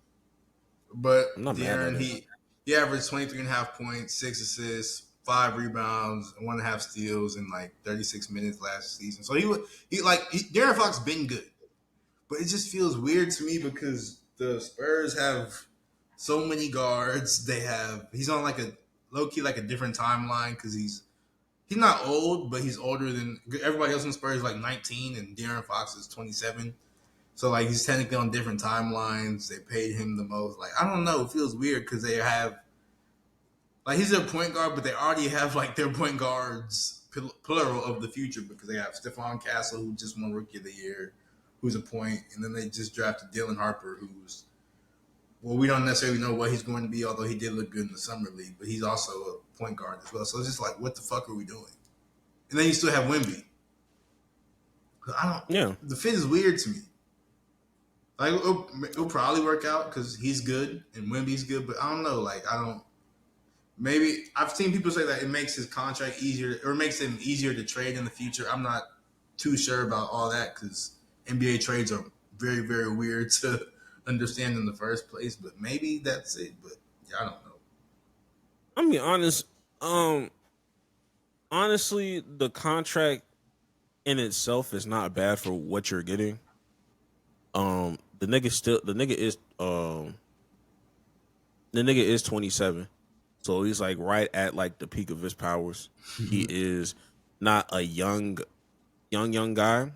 but De'Aaron, he averaged 23.5 points, 6 assists, 5 rebounds, 1.5 steals in like 36 minutes last season. So De'Aaron Fox been good, but it just feels weird to me because the Spurs have so many guards. He's on like a low key, like a different timeline because he's not old, but he's older than everybody else in the Spurs. Like 19, and De'Aaron Fox is 27. So like he's technically on different timelines. They paid him the most. Like, I don't know. It feels weird because they have. Like, he's their point guard, but they already have, like, their point guards, plural, of the future because they have Stephon Castle, who just won Rookie of the Year, who's a point, and then they just drafted Dylan Harper, we don't necessarily know what he's going to be, although he did look good in the Summer League, but he's also a point guard as well. So it's just like, what the fuck are we doing? And then you still have Wemby. The fit is weird to me. Like, it'll probably work out because he's good and Wemby's good, but I don't know. Maybe I've seen people say that it makes his contract easier or makes him easier to trade in the future. I'm not too sure about all that because NBA trades are very, very weird to understand in the first place. But maybe that's it. But yeah, I don't know. I'm being honest. Honestly, the contract in itself is not bad for what you're getting. The nigga is 27. So he's like right at like the peak of his powers. He is not a young guy.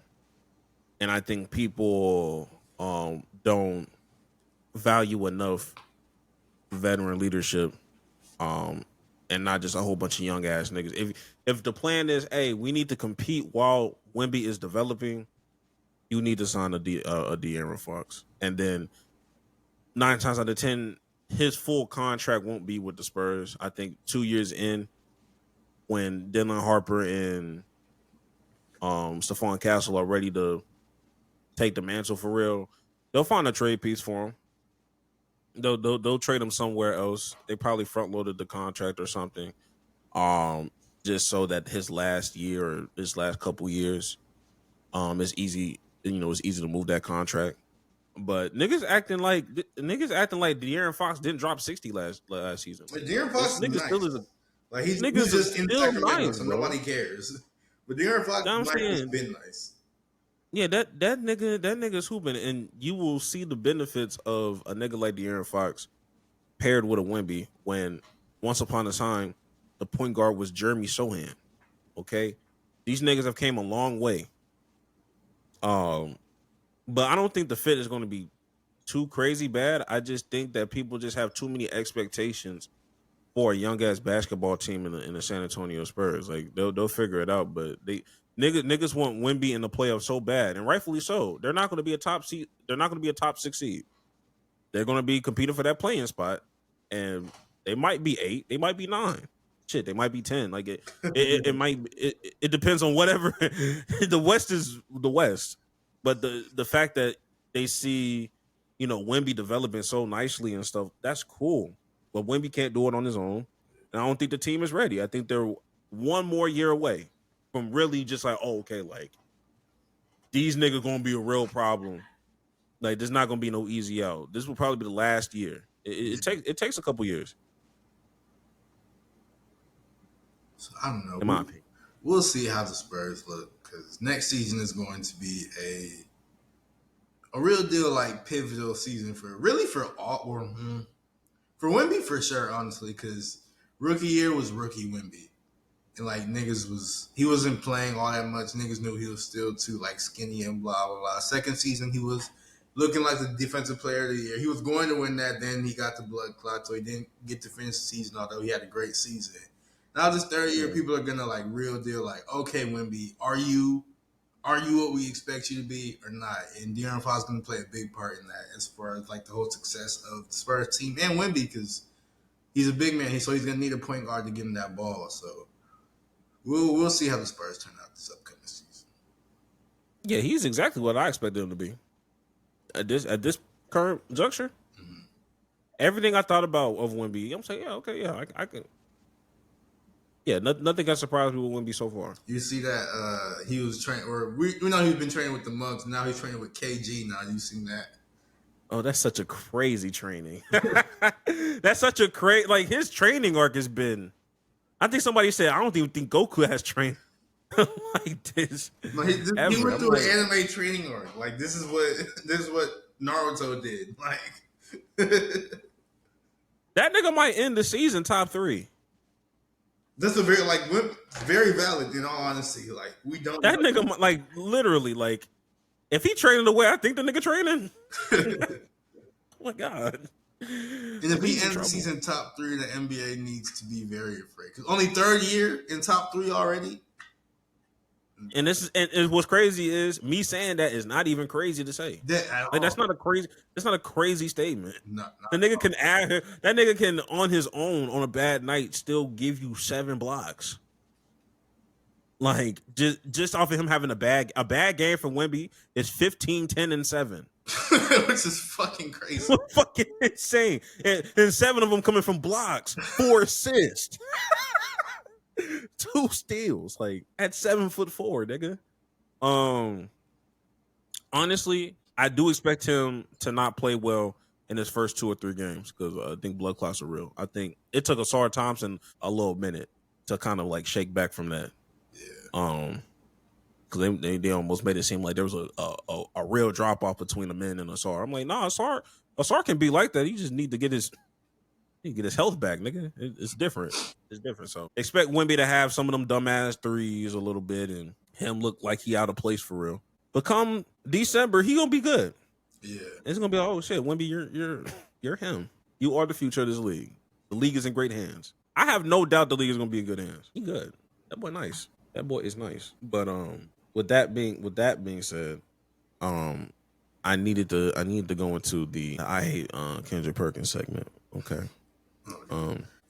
And I think people don't value enough veteran leadership, and not just a whole bunch of young ass niggas. If the plan is, hey, we need to compete while Wemby is developing, you need to sign a De'Aaron Fox, and then 9 times out of 10, his full contract won't be with the Spurs. I think 2 years in, when Dylan Harper and Stephon Castle are ready to take the mantle for real, they'll find a trade piece for him. They'll trade him somewhere else. They probably front loaded the contract or something, just so that his last year or his last couple years, is easy. It's easy to move that contract. But niggas acting like De'Aaron Fox didn't drop 60 last season. But De'Aaron Fox is nice. Still is like he's niggas just in still Sacramento, nice, so bro. nobody cares. But De'Aaron Fox has been nice. Yeah, that nigga's hooping, and you will see the benefits of a nigga like De'Aaron Fox paired with a Wemby when once upon a time the point guard was Jeremy Sohan. Okay, these niggas have came a long way. But I don't think the fit is going to be too crazy bad. I just think that people just have too many expectations for a young ass basketball team in the San Antonio Spurs. Like they'll figure it out, but niggas want Wemby in the playoffs so bad, and rightfully so. They're not going to be a top seed. They're not going to be a top 6 seed. They're going to be competing for that playing spot, and they might be 8. They might be 9. Shit, they might be 10. Like it depends on whatever. The West is the West, but the fact that they see, Wemby developing so nicely and stuff, that's cool. But Wemby can't do it on his own, and I don't think the team is ready. I think they're one more year away from really just like, oh, okay, like these niggas gonna be a real problem. Like there's not gonna be no easy out. This will probably be the last year. It takes a couple years. So I don't know. In my opinion. We'll see how the Spurs look, because next season is going to be a real deal, like pivotal season for Wemby for sure, honestly, because rookie year was rookie Wemby. And like he wasn't playing all that much. Niggas knew he was still too like skinny and blah blah blah. Second season he was looking like the defensive player of the year. He was going to win that. Then he got the blood clot, so he didn't get to finish the season. Although he had a great season. Now this third year, people are gonna like real deal like, okay, Wemby, are you what we expect you to be or not? And De'Aaron Fox is gonna play a big part in that as far as like the whole success of the Spurs team and Wemby, because he's a big man, so he's gonna need a point guard to give him that ball. So we'll see how the Spurs turn out this upcoming season. Yeah, he's exactly what I expected him to be. At this current juncture, everything I thought about of Wemby, I'm saying, yeah, okay, yeah, I can. Yeah, nothing got surprised me with Wemby so far. You see that he was training, or we know he's been training with the Mugs. Now he's training with KG. Now you seen that? Oh, that's such a crazy training. That's such a like his training arc has been. I think somebody said I don't even think Goku has trained like this. No, he went through an anime training arc. Like this is what Naruto did. Like that nigga might end the season top 3. That's a very valid, in all honesty. Like we don't. That nigga like literally like if he training the way I think the nigga training. Oh my god. And if he ends the season top 3, the NBA needs to be very afraid. Because only third year in top 3 already. And what's crazy is me saying that is not even crazy to say. That's not a crazy statement. The nigga can that nigga can on his own on a bad night still give you 7 blocks. Like just off of him having a bad game for Wemby is 15, 10, and 7. Which is fucking crazy. Fucking insane. And 7 of them coming from blocks, 4 assists. 2 steals, like at 7'4", nigga. Honestly, I do expect him to not play well in his first 2 or 3 games because I think blood clots are real. I think it took Asar Thompson a little minute to kind of like shake back from that. Yeah. Because they almost made it seem like there was a real drop off between the men and Asar. I'm like, nah, Asar can be like that. He just need to get his health back, nigga. It's different. It's different. So expect Wemby to have some of them dumbass threes a little bit and him look like he out of place for real. But come December, he gonna be good. Yeah. It's gonna be like, oh shit, Wemby, you're him. You are the future of this league. The league is in great hands. I have no doubt the league is gonna be in good hands. He good. That boy nice. That boy is nice. But with that being said, I needed to go into the I hate Kendrick Perkins segment. Okay.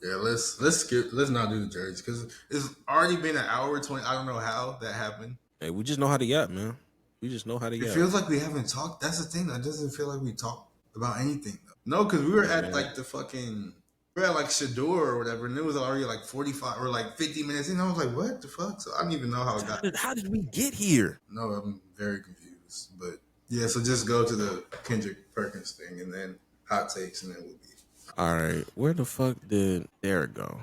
Yeah, let's skip. Let's not do the jerseys because it's already been an hour 20. I don't know how that happened. Hey, we just know how to yap, man. We just know how to It yap. feels like we haven't talked. That's the thing. It doesn't feel like we talked about anything. No, because we were at man. like we were at like Shador or whatever, and it was already like 45 or like 50 minutes in. I was like, what the fuck? So I don't even know how it got. How did we get here? No, I'm very confused. But yeah, so just go to the Kendrick Perkins thing and then hot takes, and then we'll be. All right, where the fuck did there it go?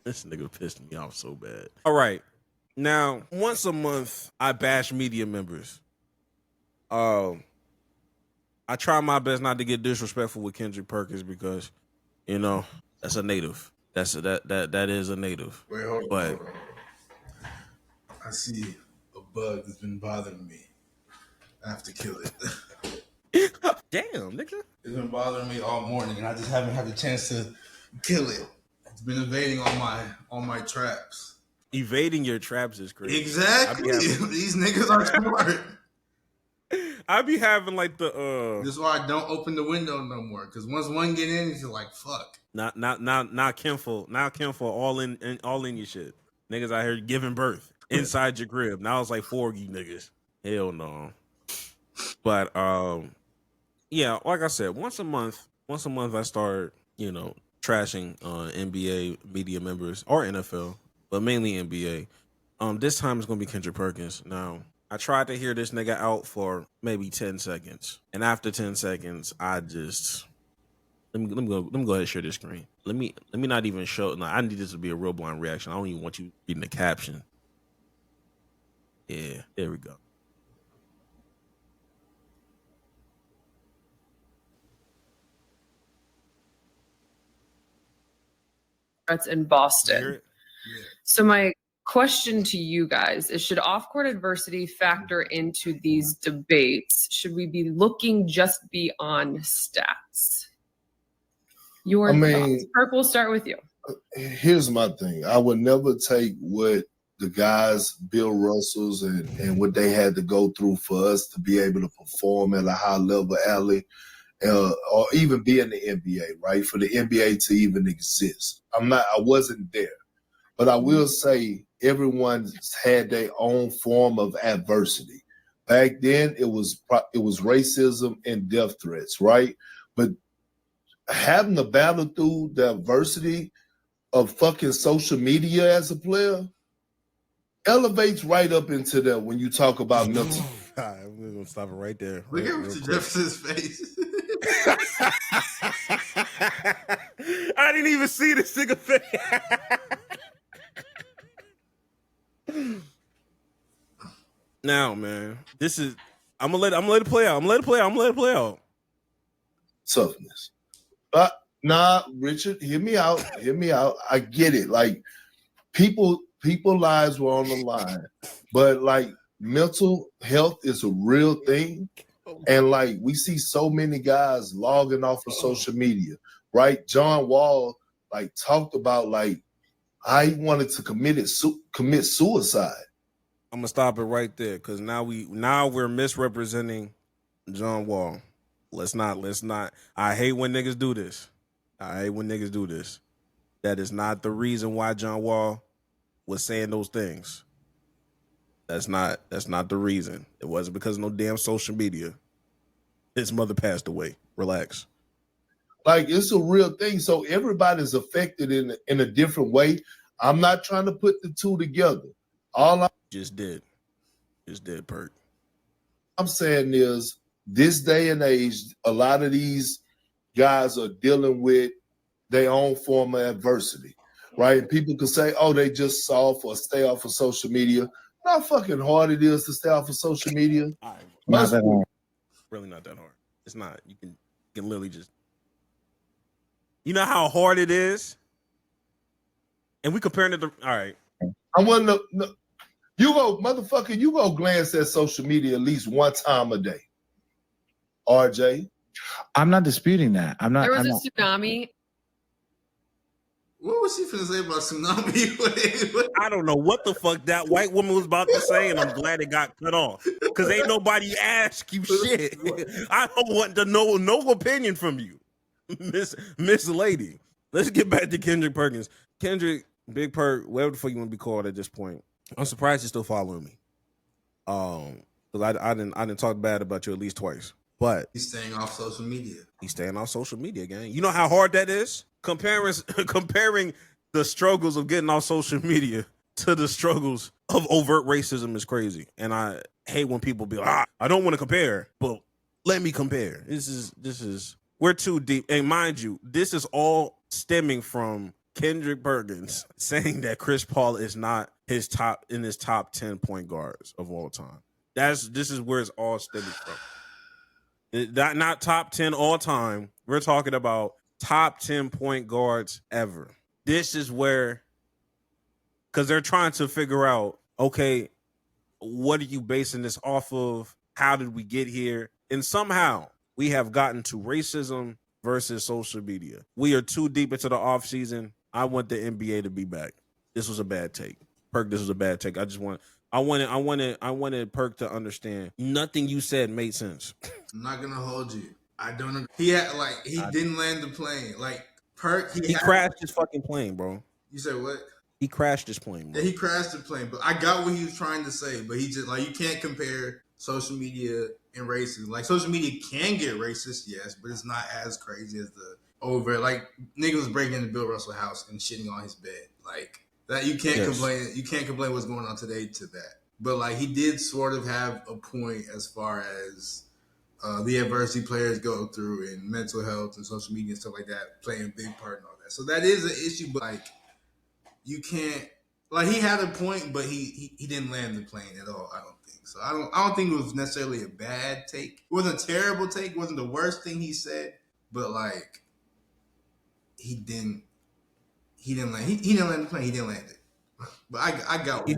This nigga pissed me off so bad. All right, now once a month I bash media members. I try my best not to get disrespectful with Kendrick Perkins because, you know, that's a native. That is a native. Wait, hold on. But Hold on. I see a bug that's been bothering me. I have to kill it. damn, nigga. It's been bothering me all morning, and I just haven't had the chance to kill it. It's been evading all my traps. Evading your traps is crazy. Exactly. These niggas are smart. I be having like the This is why I don't open the window no more. Because once one get in, it's like fuck. not kinful all in your shit. Niggas out here giving birth inside your crib. Now it's like 4 of you niggas. Hell no. But yeah, like I said, once a month I start, trashing NBA media members or NFL, but mainly NBA. This time it's gonna be Kendrick Perkins. Now, I tried to hear this nigga out for maybe 10 seconds. And after 10 seconds, I just let me go ahead and share this screen. Let me not even show. No, I need this to be a real blind reaction. I don't even want you reading the caption. Yeah, there we go. In Boston. Yeah. So my question to you guys is, should off-court adversity factor into these debates? Should we be looking just beyond stats? Thoughts. Purple, start with you. Here's my thing. I would never take what the guys, Bill Russells, and what they had to go through for us to be able to perform at a high level, Allie, or even be in the NBA, right? For the NBA to even exist. I wasn't there. But I will say everyone's had their own form of adversity. Back then, it was racism and death threats, right? But having to battle through the adversity of fucking social media as a player elevates right up into that when you talk about mental. I'm gonna stop it right there. Look at Richard Jefferson's face. I didn't even see this nigga face. Now, man, this is. I'm gonna let it play out. I'm gonna let it play out. Toughness. But nah, Richard, hear me out. I get it. Like people lives were on the line, but like mental health is a real thing. And like we see so many guys logging off of social media, right? John Wall like talked about like how he wanted to commit suicide. I'm gonna stop it right there because now we're misrepresenting John Wall. Let's not. I hate when niggas do this. That is not the reason why John Wall was saying those things. That's not the reason. It wasn't because of no damn social media. His mother passed away. Relax. Like it's a real thing. So everybody's affected in a different way. I'm not trying to put the two together. All I just did, Perk. I'm saying is this day and age, a lot of these guys are dealing with their own form of adversity, right? And people can say, oh, they just soft or stay off of social media. How fucking hard it is to stay off of social media. Not that hard. Really not that hard. It's not. You can literally just. You know how hard it is? And we comparing it to. All right. I want to know. You go glance at social media at least one time a day. RJ. I'm not disputing that. I'm not. There was I'm a not. tsunami. What was she finna say about tsunami? I don't know what the fuck that white woman was about to say, and I'm glad it got cut off. Because ain't nobody ask you shit. I don't want to know no opinion from you, Miss Lady. Let's get back to Kendrick Perkins. Kendrick, Big Perk, whatever the fuck you want to be called at this point. I'm surprised you're still following me. Because I didn't talk bad about you at least twice. But he's staying off social media. He's staying off social media, gang. You know how hard that is? Comparing the struggles of getting off social media to the struggles of overt racism is crazy. And I hate when people be like, I don't want to compare, but let me compare. This is we're too deep. And mind you, this is all stemming from Kendrick Perkins saying that Chris Paul is not his top 10 point guards of all time. This is where it's all stemming from. Not top 10 all time. We're talking about top 10 point guards ever. This is where, because they're trying to figure out, okay, what are you basing this off of? How did we get here? And somehow we have gotten to racism versus social media. We are too deep into the offseason. I want the NBA to be back. This was a bad take. Perk, this was a bad take. I wanted Perk to understand. Nothing you said made sense. I'm not gonna hold you. I don't agree. He didn't land the plane. Like Perk, he crashed his fucking plane, bro. You said what? He crashed his plane, bro. Yeah, he crashed the plane. But I got what he was trying to say. But he just you can't compare social media and racism. Like social media can get racist, yes, but it's not as crazy as the niggas was breaking into Bill Russell's house and shitting on his bed. Like that you can't complain. You can't complain what's going on today to that. But he did sort of have a point as far as the adversity players go through and mental health and social media and stuff like that playing a big part and all that. So that is an issue, but you can't he had a point, but he didn't land the plane at all. I don't think so. I don't think it was necessarily a bad take. It wasn't a terrible take. It wasn't the worst thing he said, but he didn't land. He didn't land the plane. He didn't land it. But I got he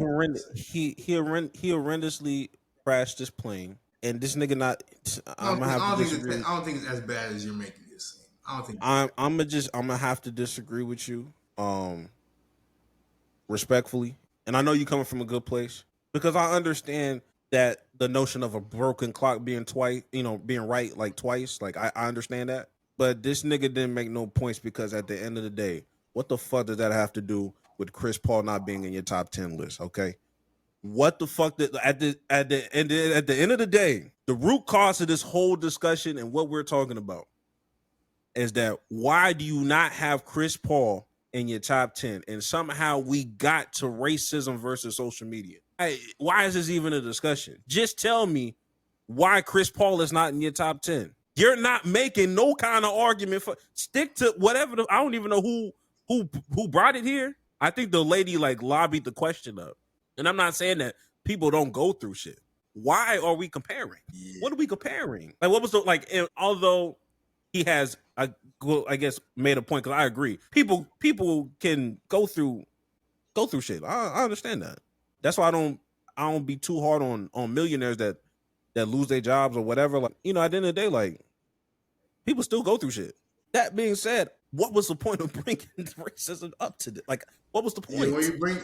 horrendously crashed this plane, and this nigga not. I'm gonna have to disagree. I don't think it's as bad as you're making it seem. I don't think. I'm gonna have to disagree with you, respectfully. And I know you coming from a good place because I understand that the notion of a broken clock being being right twice. I understand that, but this nigga didn't make no points because at the end of the day, what the fuck does that have to do with Chris Paul not being in your top 10 list? Okay, what the fuck? At the end of the day, the root cause of this whole discussion and what we're talking about is that why do you not have Chris Paul in your top 10? And somehow we got to racism versus social media. Why is this even a discussion? Just tell me why Chris Paul is not in your top 10. You're not making no kind of argument for. Stick to whatever. I don't even know who brought it here. I think the lady lobbied the question up. And I'm not saying that people don't go through shit. Why are we comparing? Yeah. What are we comparing? What was and although he has, I guess, made a point, because I agree. People can go through shit. I understand that. That's why I don't be too hard on millionaires that lose their jobs or whatever. At the end of the day, people still go through shit. That being said, what was the point of bringing racism up to this? What was the point? Yeah,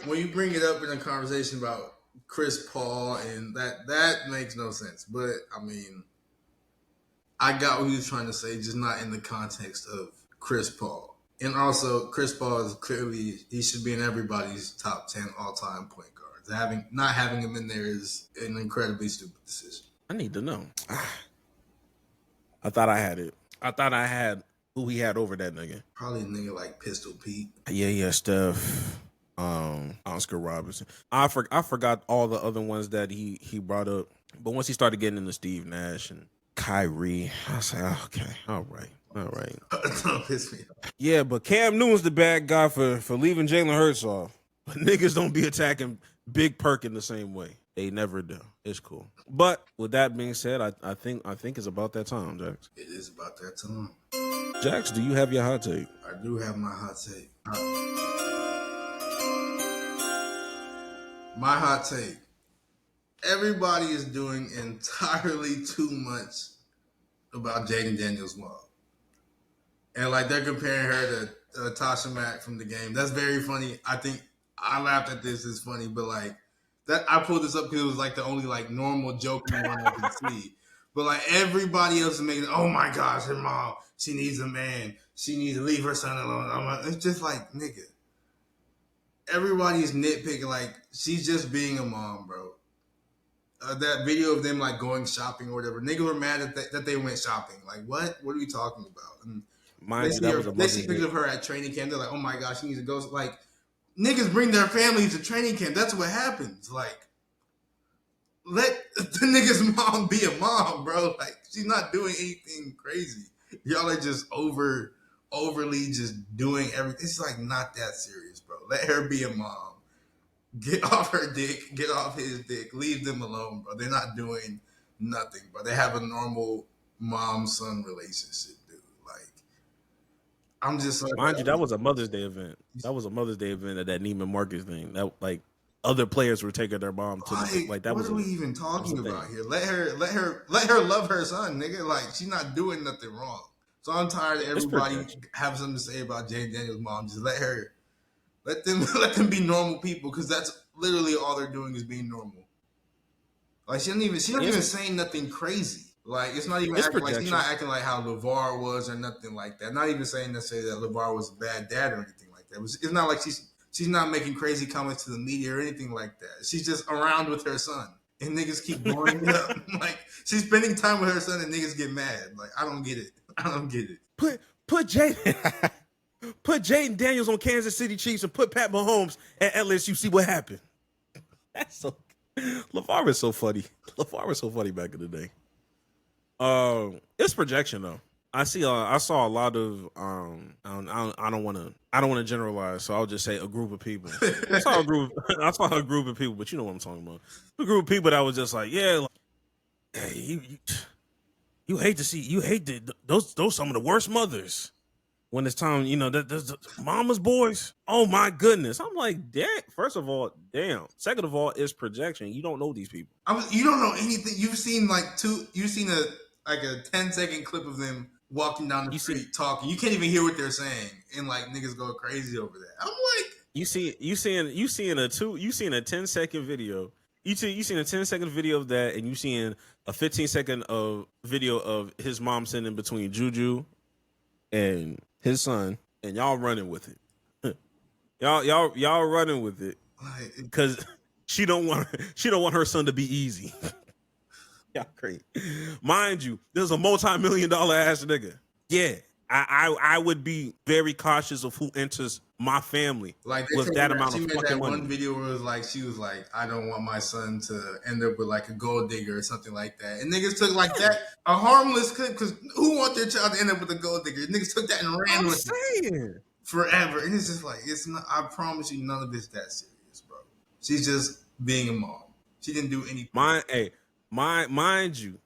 when you bring it up in a conversation about Chris Paul and that makes no sense. But I mean, I got what he was trying to say, just not in the context of Chris Paul. And also, Chris Paul is clearly, he should be in everybody's top 10 all-time point guards. Not having him in there is an incredibly stupid decision. I need to know. I thought I had it. I thought I had who he had over that nigga. Probably a nigga like Pistol Pete. Yeah, Steph. Oscar Robertson. I forgot all the other ones that he brought up. But once he started getting into Steve Nash and Kyrie, I was like, oh, okay, all right. Don't piss me off. Yeah, but Cam Newton's the bad guy for leaving Jalen Hurts off. But niggas don't be attacking Big Perk in the same way. They never do. It's cool. But with that being said, I think it's about that time, Jax. It is about that time. Jax, do you have your hot take? I do have my hot take. My hot take. Everybody is doing entirely too much about Jaden Daniels' mom, and like they're comparing her to Tasha Mack from the game. That's very funny. I think I laughed at this. It's funny, but like that I pulled this up because it was like the only like normal joking one I could see. But like everybody else is making, oh my gosh, her mom, she needs a man. She needs to leave her son alone. It's just like, nigga. Everybody's nitpicking, like, she's just being a mom, bro. That video of them like going shopping or whatever, niggas were mad that they went shopping. Like, what? What are we talking about? And they see pictures of her at training camp. They're like, oh my gosh, she needs to go. Like, niggas bring their families to training camp. That's what happens. Like, let the nigga's mom be a mom, bro. Like, she's not doing anything crazy. Y'all are just overly just doing everything. It's like not that serious, bro. Let her be a mom. Get off her dick. Get off his dick. Leave them alone, bro. They're not doing nothing, bro. They have a normal mom-son relationship, dude. Like, I'm just like, mind you, that was a Mother's Day event. That was a Mother's Day event at that Neiman Marcus thing. That like other players were taking their mom to like that. What are we even talking about here? Let her love her son, nigga. Like, she's not doing nothing wrong. So I'm tired of everybody having something to say about Jaden Daniels' mom. Just let them be normal people, because that's literally all they're doing is being normal. Like, she's not even saying nothing crazy. Like, it's not even acting like, she's not acting like how LeVar was or nothing like that. Not even saying necessarily that LeVar was a bad dad or anything like that. It's not like she's not making crazy comments to the media or anything like that. She's just around with her son, and niggas keep blowing it up. Like, she's spending time with her son, and niggas get mad. Like, I don't get it. Put Jaden Daniels on Kansas City Chiefs and put Pat Mahomes at LSU. See what happened. That's so. LeVar was so funny. LeVar was so funny back in the day. It's projection though. I saw a lot of I don't want to generalize, so I'll just say a group of people. I saw a group of people, but you know what I'm talking about. A group of people that was just like, yeah, like, hey, you hate those some of the worst mothers. When it's time, you know, there's mama's boys. Oh my goodness. I'm like, damn. First of all, damn. Second of all, it's projection. You don't know these people. You don't know anything. You've seen a 10-second clip of them walking down the street talking. You can't even hear what they're saying, and like niggas go crazy over that. I'm like, you seeing a 10-second video. You seen a 10-second video of that, and you seeing a 15-second of video of his mom sitting in between Juju and his son, and y'all running with it. y'all running with it because she don't want her son to be easy. Y'all crazy. Mind you, this is a multi-million-dollar ass nigga. Yeah, I would be very cautious of who enters my family with that amount of fucking money. She made that one video where it was she was like, I don't want my son to end up with like a gold digger or something like that. And niggas took like that, a harmless clip, because who want their child to end up with a gold digger? Niggas took that and ran with it forever. And it's just like, it's not, I promise you, none of it's that serious, bro. She's just being a mom. She didn't do anything. Mind you,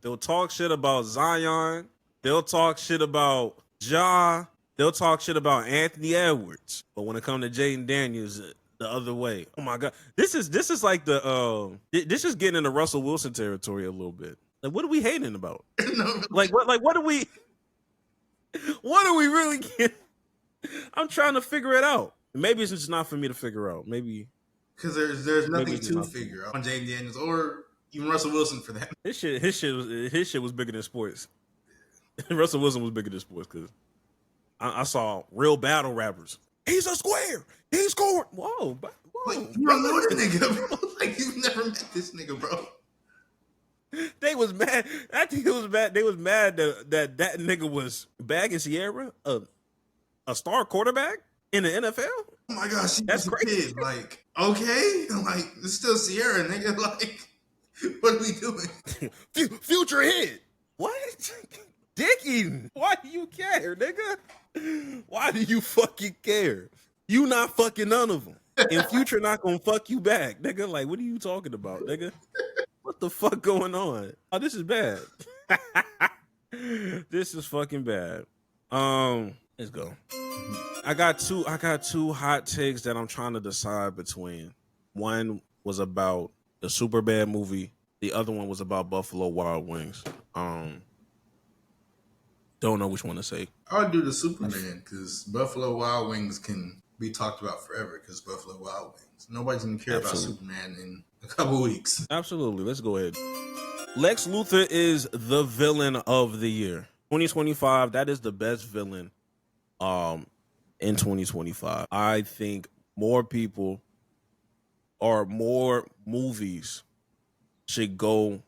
they'll talk shit about Zion. They'll talk shit about Ja. They'll talk shit about Anthony Edwards. But when it comes to Jaden Daniels, the other way. Oh my God. This is like this is getting into Russell Wilson territory a little bit. Like, what are we hating about? What are we really getting? I'm trying to figure it out. Maybe it's just not for me to figure out. Maybe because there's nothing to figure out on Jaden Daniels or even Russell Wilson for that. His shit was bigger than sports. Russell Wilson was bigger than sports because I saw real battle rappers. He's a square. He scored. Whoa. Like, you don't know the nigga, bro. Like, you've never met this nigga, bro. They was mad. I think it was mad. They was mad that nigga was bagging Sierra, a star quarterback in the NFL. Oh my gosh, that's crazy. Kid. Like, okay, like it's still Sierra, nigga. Like, what are we doing? Future hit. What? Dick eating. Why do you care, nigga? Why do you fucking care? You not fucking none of them. And Future not gonna fuck you back, nigga. Like, what are you talking about, nigga? What the fuck going on? Oh, this is bad. This is fucking bad. Let's go. I got two hot takes that I'm trying to decide between. One was about the Superbad movie. The other one was about Buffalo Wild Wings. Don't know which one to say. I would do the Superman because Buffalo Wild Wings can be talked about forever because Buffalo Wild Wings. Nobody's gonna care about Superman in a couple weeks. Absolutely. Let's go ahead. Lex Luthor is the villain of the year. 2025, that is the best villain in 2025. I think more people or more movies should go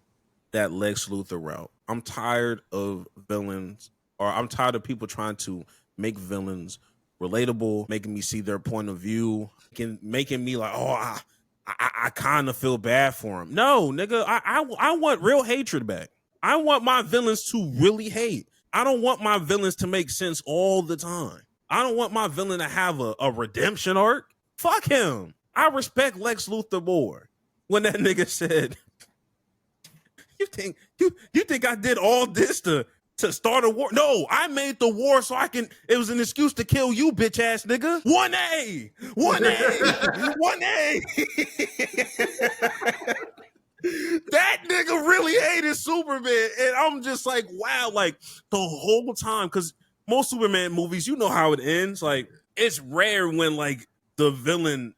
that Lex Luthor route. I'm tired of villains, or I'm tired of people trying to make villains relatable, making me see their point of view, making me like, oh, I kind of feel bad for him. No, nigga, I want real hatred back. I want my villains to really hate. I don't want my villains to make sense all the time. I don't want my villain to have a redemption arc. Fuck him. I respect Lex Luthor more. When that nigga said, you think I did all this to start a war? No, I made the war so I can. It was an excuse to kill you, bitch ass nigga. 1A. That nigga really hated Superman, and I'm just like, wow, like the whole time, because most Superman movies, you know how it ends. Like, it's rare when like the villain,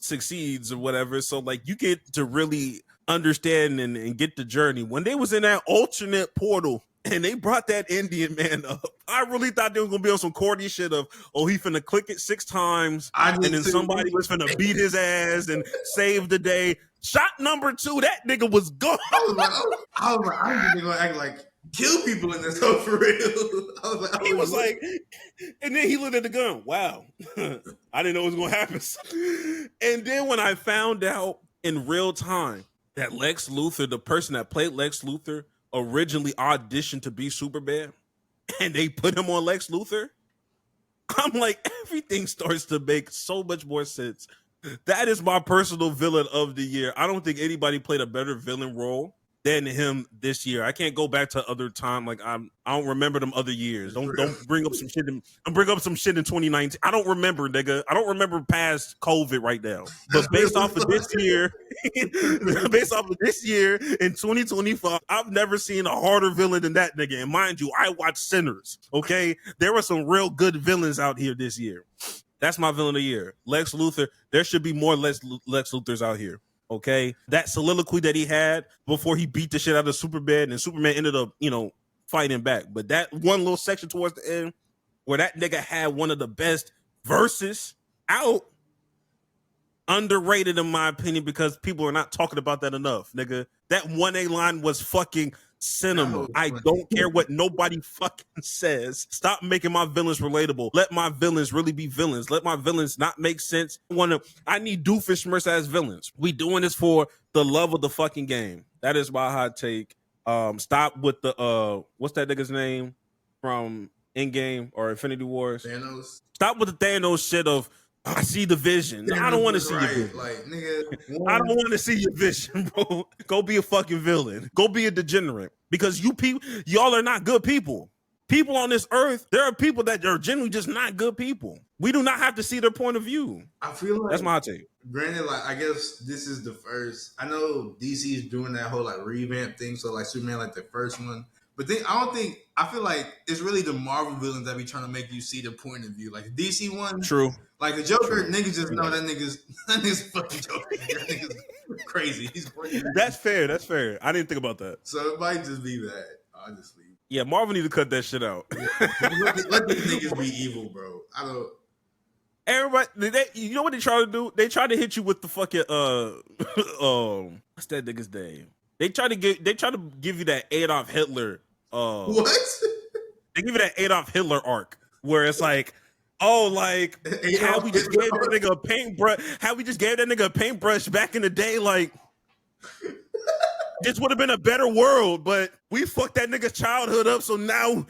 succeeds or whatever. So like you get to really understand and get the journey. When they was in that alternate portal and they brought that Indian man up, I really thought they were gonna be on some corny shit of, oh, he finna click it 6 times and then somebody was finna beat his ass and save the day. Shot number 2, that nigga was gone. I was like, I'm just gonna act like kill people in this hoe for real. He was like, and then he looked at the gun. Wow, I didn't know it was gonna happen. And then when I found out in real time that Lex Luthor, the person that played Lex Luthor, originally auditioned to be Superman, and they put him on Lex Luthor, I'm like, everything starts to make so much more sense. That is my personal villain of the year. I don't think anybody played a better villain role than him this year. I can't go back to other time. Like I don't remember them other years. Don't bring up some shit. Bring up some shit in 2019. I don't remember, nigga. I don't remember past COVID right now. But based off of this year, in 2025, I've never seen a harder villain than that nigga. And mind you, I watch Sinners. Okay, there were some real good villains out here this year. That's my villain of the year. Lex Luthor. There should be more Lex Luthors out here. Okay. That soliloquy that he had before he beat the shit out of Superman, and Superman ended up, fighting back. But that one little section towards the end where that nigga had one of the best verses out, underrated in my opinion, because people are not talking about that enough, nigga. That 1A line was fucking cinema. I don't care what nobody fucking says. Stop making my villains relatable. Let my villains really be villains. Let my villains not make sense. I need Doofenshmirtz as villains. We doing this for the love of the fucking game. That is my hot take. Stop with the what's that nigga's name from Endgame or Infinity Wars? Thanos. Stop with the Thanos shit of, I see the vision. I don't want to see your vision. Like, nigga, I don't want to see your vision, bro. Go be a fucking villain. Go be a degenerate. Because y'all are not good people. People on this earth, there are people that are genuinely just not good people. We do not have to see their point of view. I feel like that's my take. Granted, like, I guess this is the first. I know DC is doing that whole like revamp thing. So like Superman, like the first one. But then I feel like it's really the Marvel villains that be trying to make you see the point of view. Like the DC one. True. Like the Joker, niggas just know that nigga's fucking Joker. That nigga's crazy. He's crazy. That's fair. That's fair. I didn't think about that. So it might just be that, honestly. Yeah, Marvel need to cut that shit out. Let these niggas be evil, bro. I don't. Everybody, you know what they try to do? They try to hit you with the fucking what's that nigga's name? They try to give you that Adolf Hitler. What? They give you that Adolf Hitler arc where it's like, oh, like how we just gave that nigga a paintbrush. How we just gave that nigga a paintbrush back in the day, like. This would have been a better world, but we fucked that nigga's childhood up, so now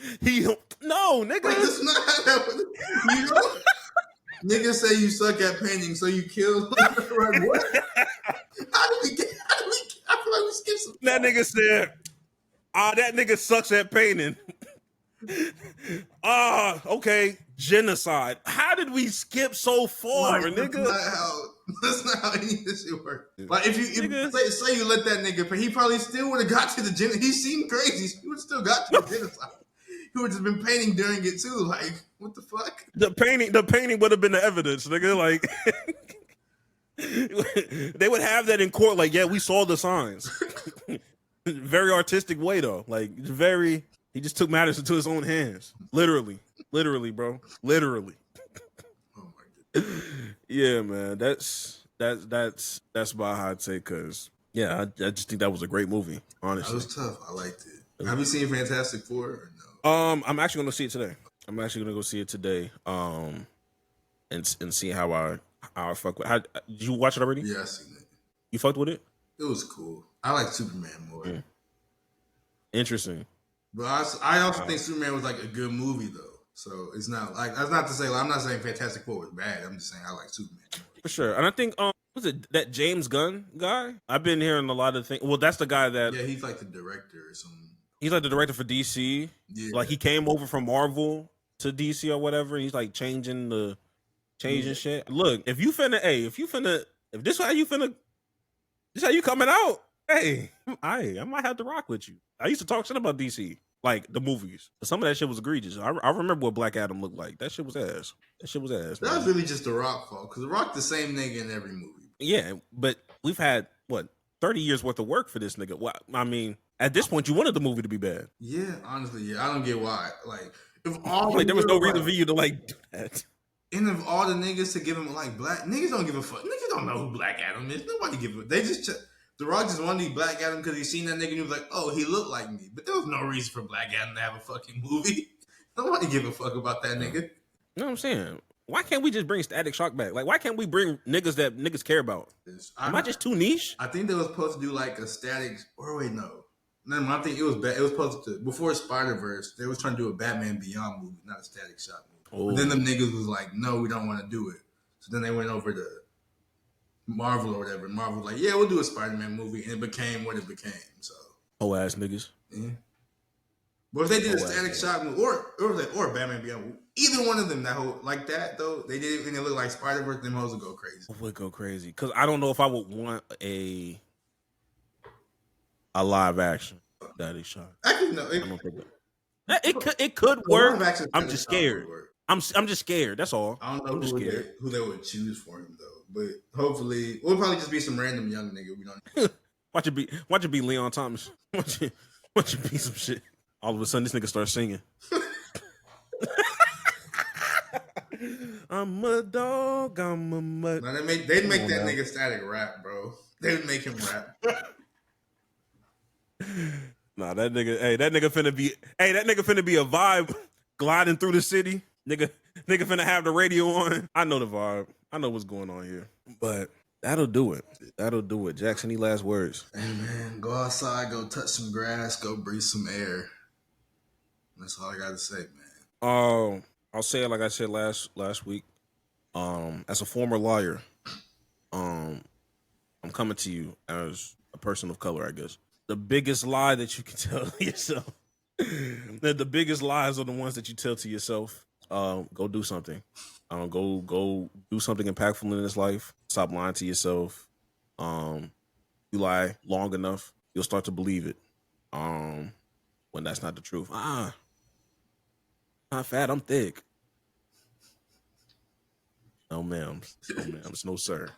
no, nigga. Wait, that's not how that was. Niggas say you suck at painting, so you kill. Like, what? How did we get? I feel like we skipped some. That nigga said, that nigga sucks at painting. Okay, genocide. How did we skip so far, nigga? That's not how any of this shit works. Like if say you let that nigga paint, he probably still would have got to the genocide. He seemed crazy. He would have still got to the genocide. He would have been painting during it too. Like, what the fuck? The painting would have been the evidence, nigga. Like they would have that in court. Like, yeah, we saw the signs. Very artistic way though. Like, very. He just took matters into his own hands. Literally, bro. Literally. Oh my god. Yeah, man. That's my hot take. Cause yeah, I just think that was a great movie. Honestly, That was tough. I liked it. Have you seen Fantastic Four or no? I'm actually gonna see it today. I'm actually gonna go see it today. And see how I fuck with. Did you watch it already? Yeah, I seen it. You fucked with it? It was cool. I like Superman more. Interesting. But I also think Superman was like a good movie though. So it's not like that's not to say like, I'm not saying Fantastic Four was bad. I'm just saying I like Superman For sure. And I think was it that James Gunn guy? I've been hearing a lot of things. Well, that's the guy that he's like the director or something. He's like the director for DC. Yeah. Like he came over from Marvel to DC or whatever. He's like changing shit. Look, if this how you coming out, hey, I might have to rock with you. I used to talk shit about DC, like the movies. Some of that shit was egregious. I remember what Black Adam looked like. That shit was ass. That was really just The Rock fault because The Rock the same nigga in every movie. Yeah, but we've had 30 years worth of work for this nigga. Well, I mean, at this point, you wanted the movie to be bad. Yeah, honestly, yeah, I don't get why. Like, if all there was no reason for you to like do that. And of all the niggas to give him like black niggas don't give a fuck. Niggas don't know who Black Adam is. Nobody give a. They just The Rock just wanted to be Black Adam because he seen that nigga and he was like, oh, he looked like me. But there was no reason for Black Adam to have a fucking movie. Nobody give a fuck about that nigga. You know what I'm saying? Why can't we just bring Static Shock back? Like, why can't we bring niggas that niggas care about? Am I just too niche? I think they was supposed to do like a Static. Or wait, no. I think it was bad. It was supposed to before Spider-Verse. They was trying to do a Batman Beyond movie, not a Static Shock movie. But then them niggas was like, no, we don't want to do it. So then they went over to Marvel or whatever. And Marvel was like, yeah, we'll do a Spider-Man movie, and it became what it became. So whole ass niggas. Yeah. But if they did a Static Shock movie or Batman Beyond, either one of them like that though, they did it and it looked like Spider-Verse, them hoes would go crazy. Would go crazy because I don't know if I would want a live action Static Shock. Actually, no. It could work. I'm just scared. I'm just scared. That's all. I don't know who they would choose for him though. But hopefully, it'll probably just be some random young nigga. We don't. Watch it be Leon Thomas. Watch it be some shit. All of a sudden, this nigga starts singing. I'm a dog. I'm a mud. No, they'd make that nigga Static rap, bro. They would make him rap. Nah, that nigga finna be a vibe gliding through the city. Nigga finna have the radio on. I know the vibe. I know what's going on here. But that'll do it. Jackson, any last words? Hey man, go outside, go touch some grass, go breathe some air. That's all I gotta say, man. I'll say it like I said last week. As a former lawyer, I'm coming to you as a person of color, I guess. The biggest lie that you can tell yourself. The biggest lies are the ones that you tell to yourself. Go do something. Go do something impactful in this life. Stop lying to yourself. You lie long enough, you'll start to believe it. When that's not the truth. Not fat, I'm thick. No, ma'am. No, sir.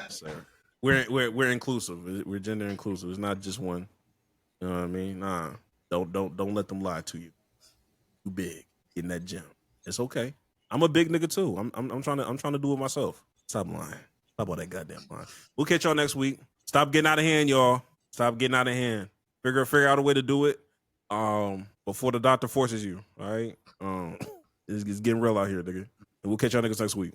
Sir. We're inclusive. We're gender inclusive. It's not just one. You know what I mean? Nah. Don't let them lie to you. Too big. Get in that gym. It's okay. I'm a big nigga too. I'm trying to do it myself. Stop lying. Stop all that goddamn lying. We'll catch y'all next week. Stop getting out of hand, y'all. Stop getting out of hand. Figure out a way to do it. Before the doctor forces you. All right. It's getting real out here, nigga. And we'll catch y'all niggas next week.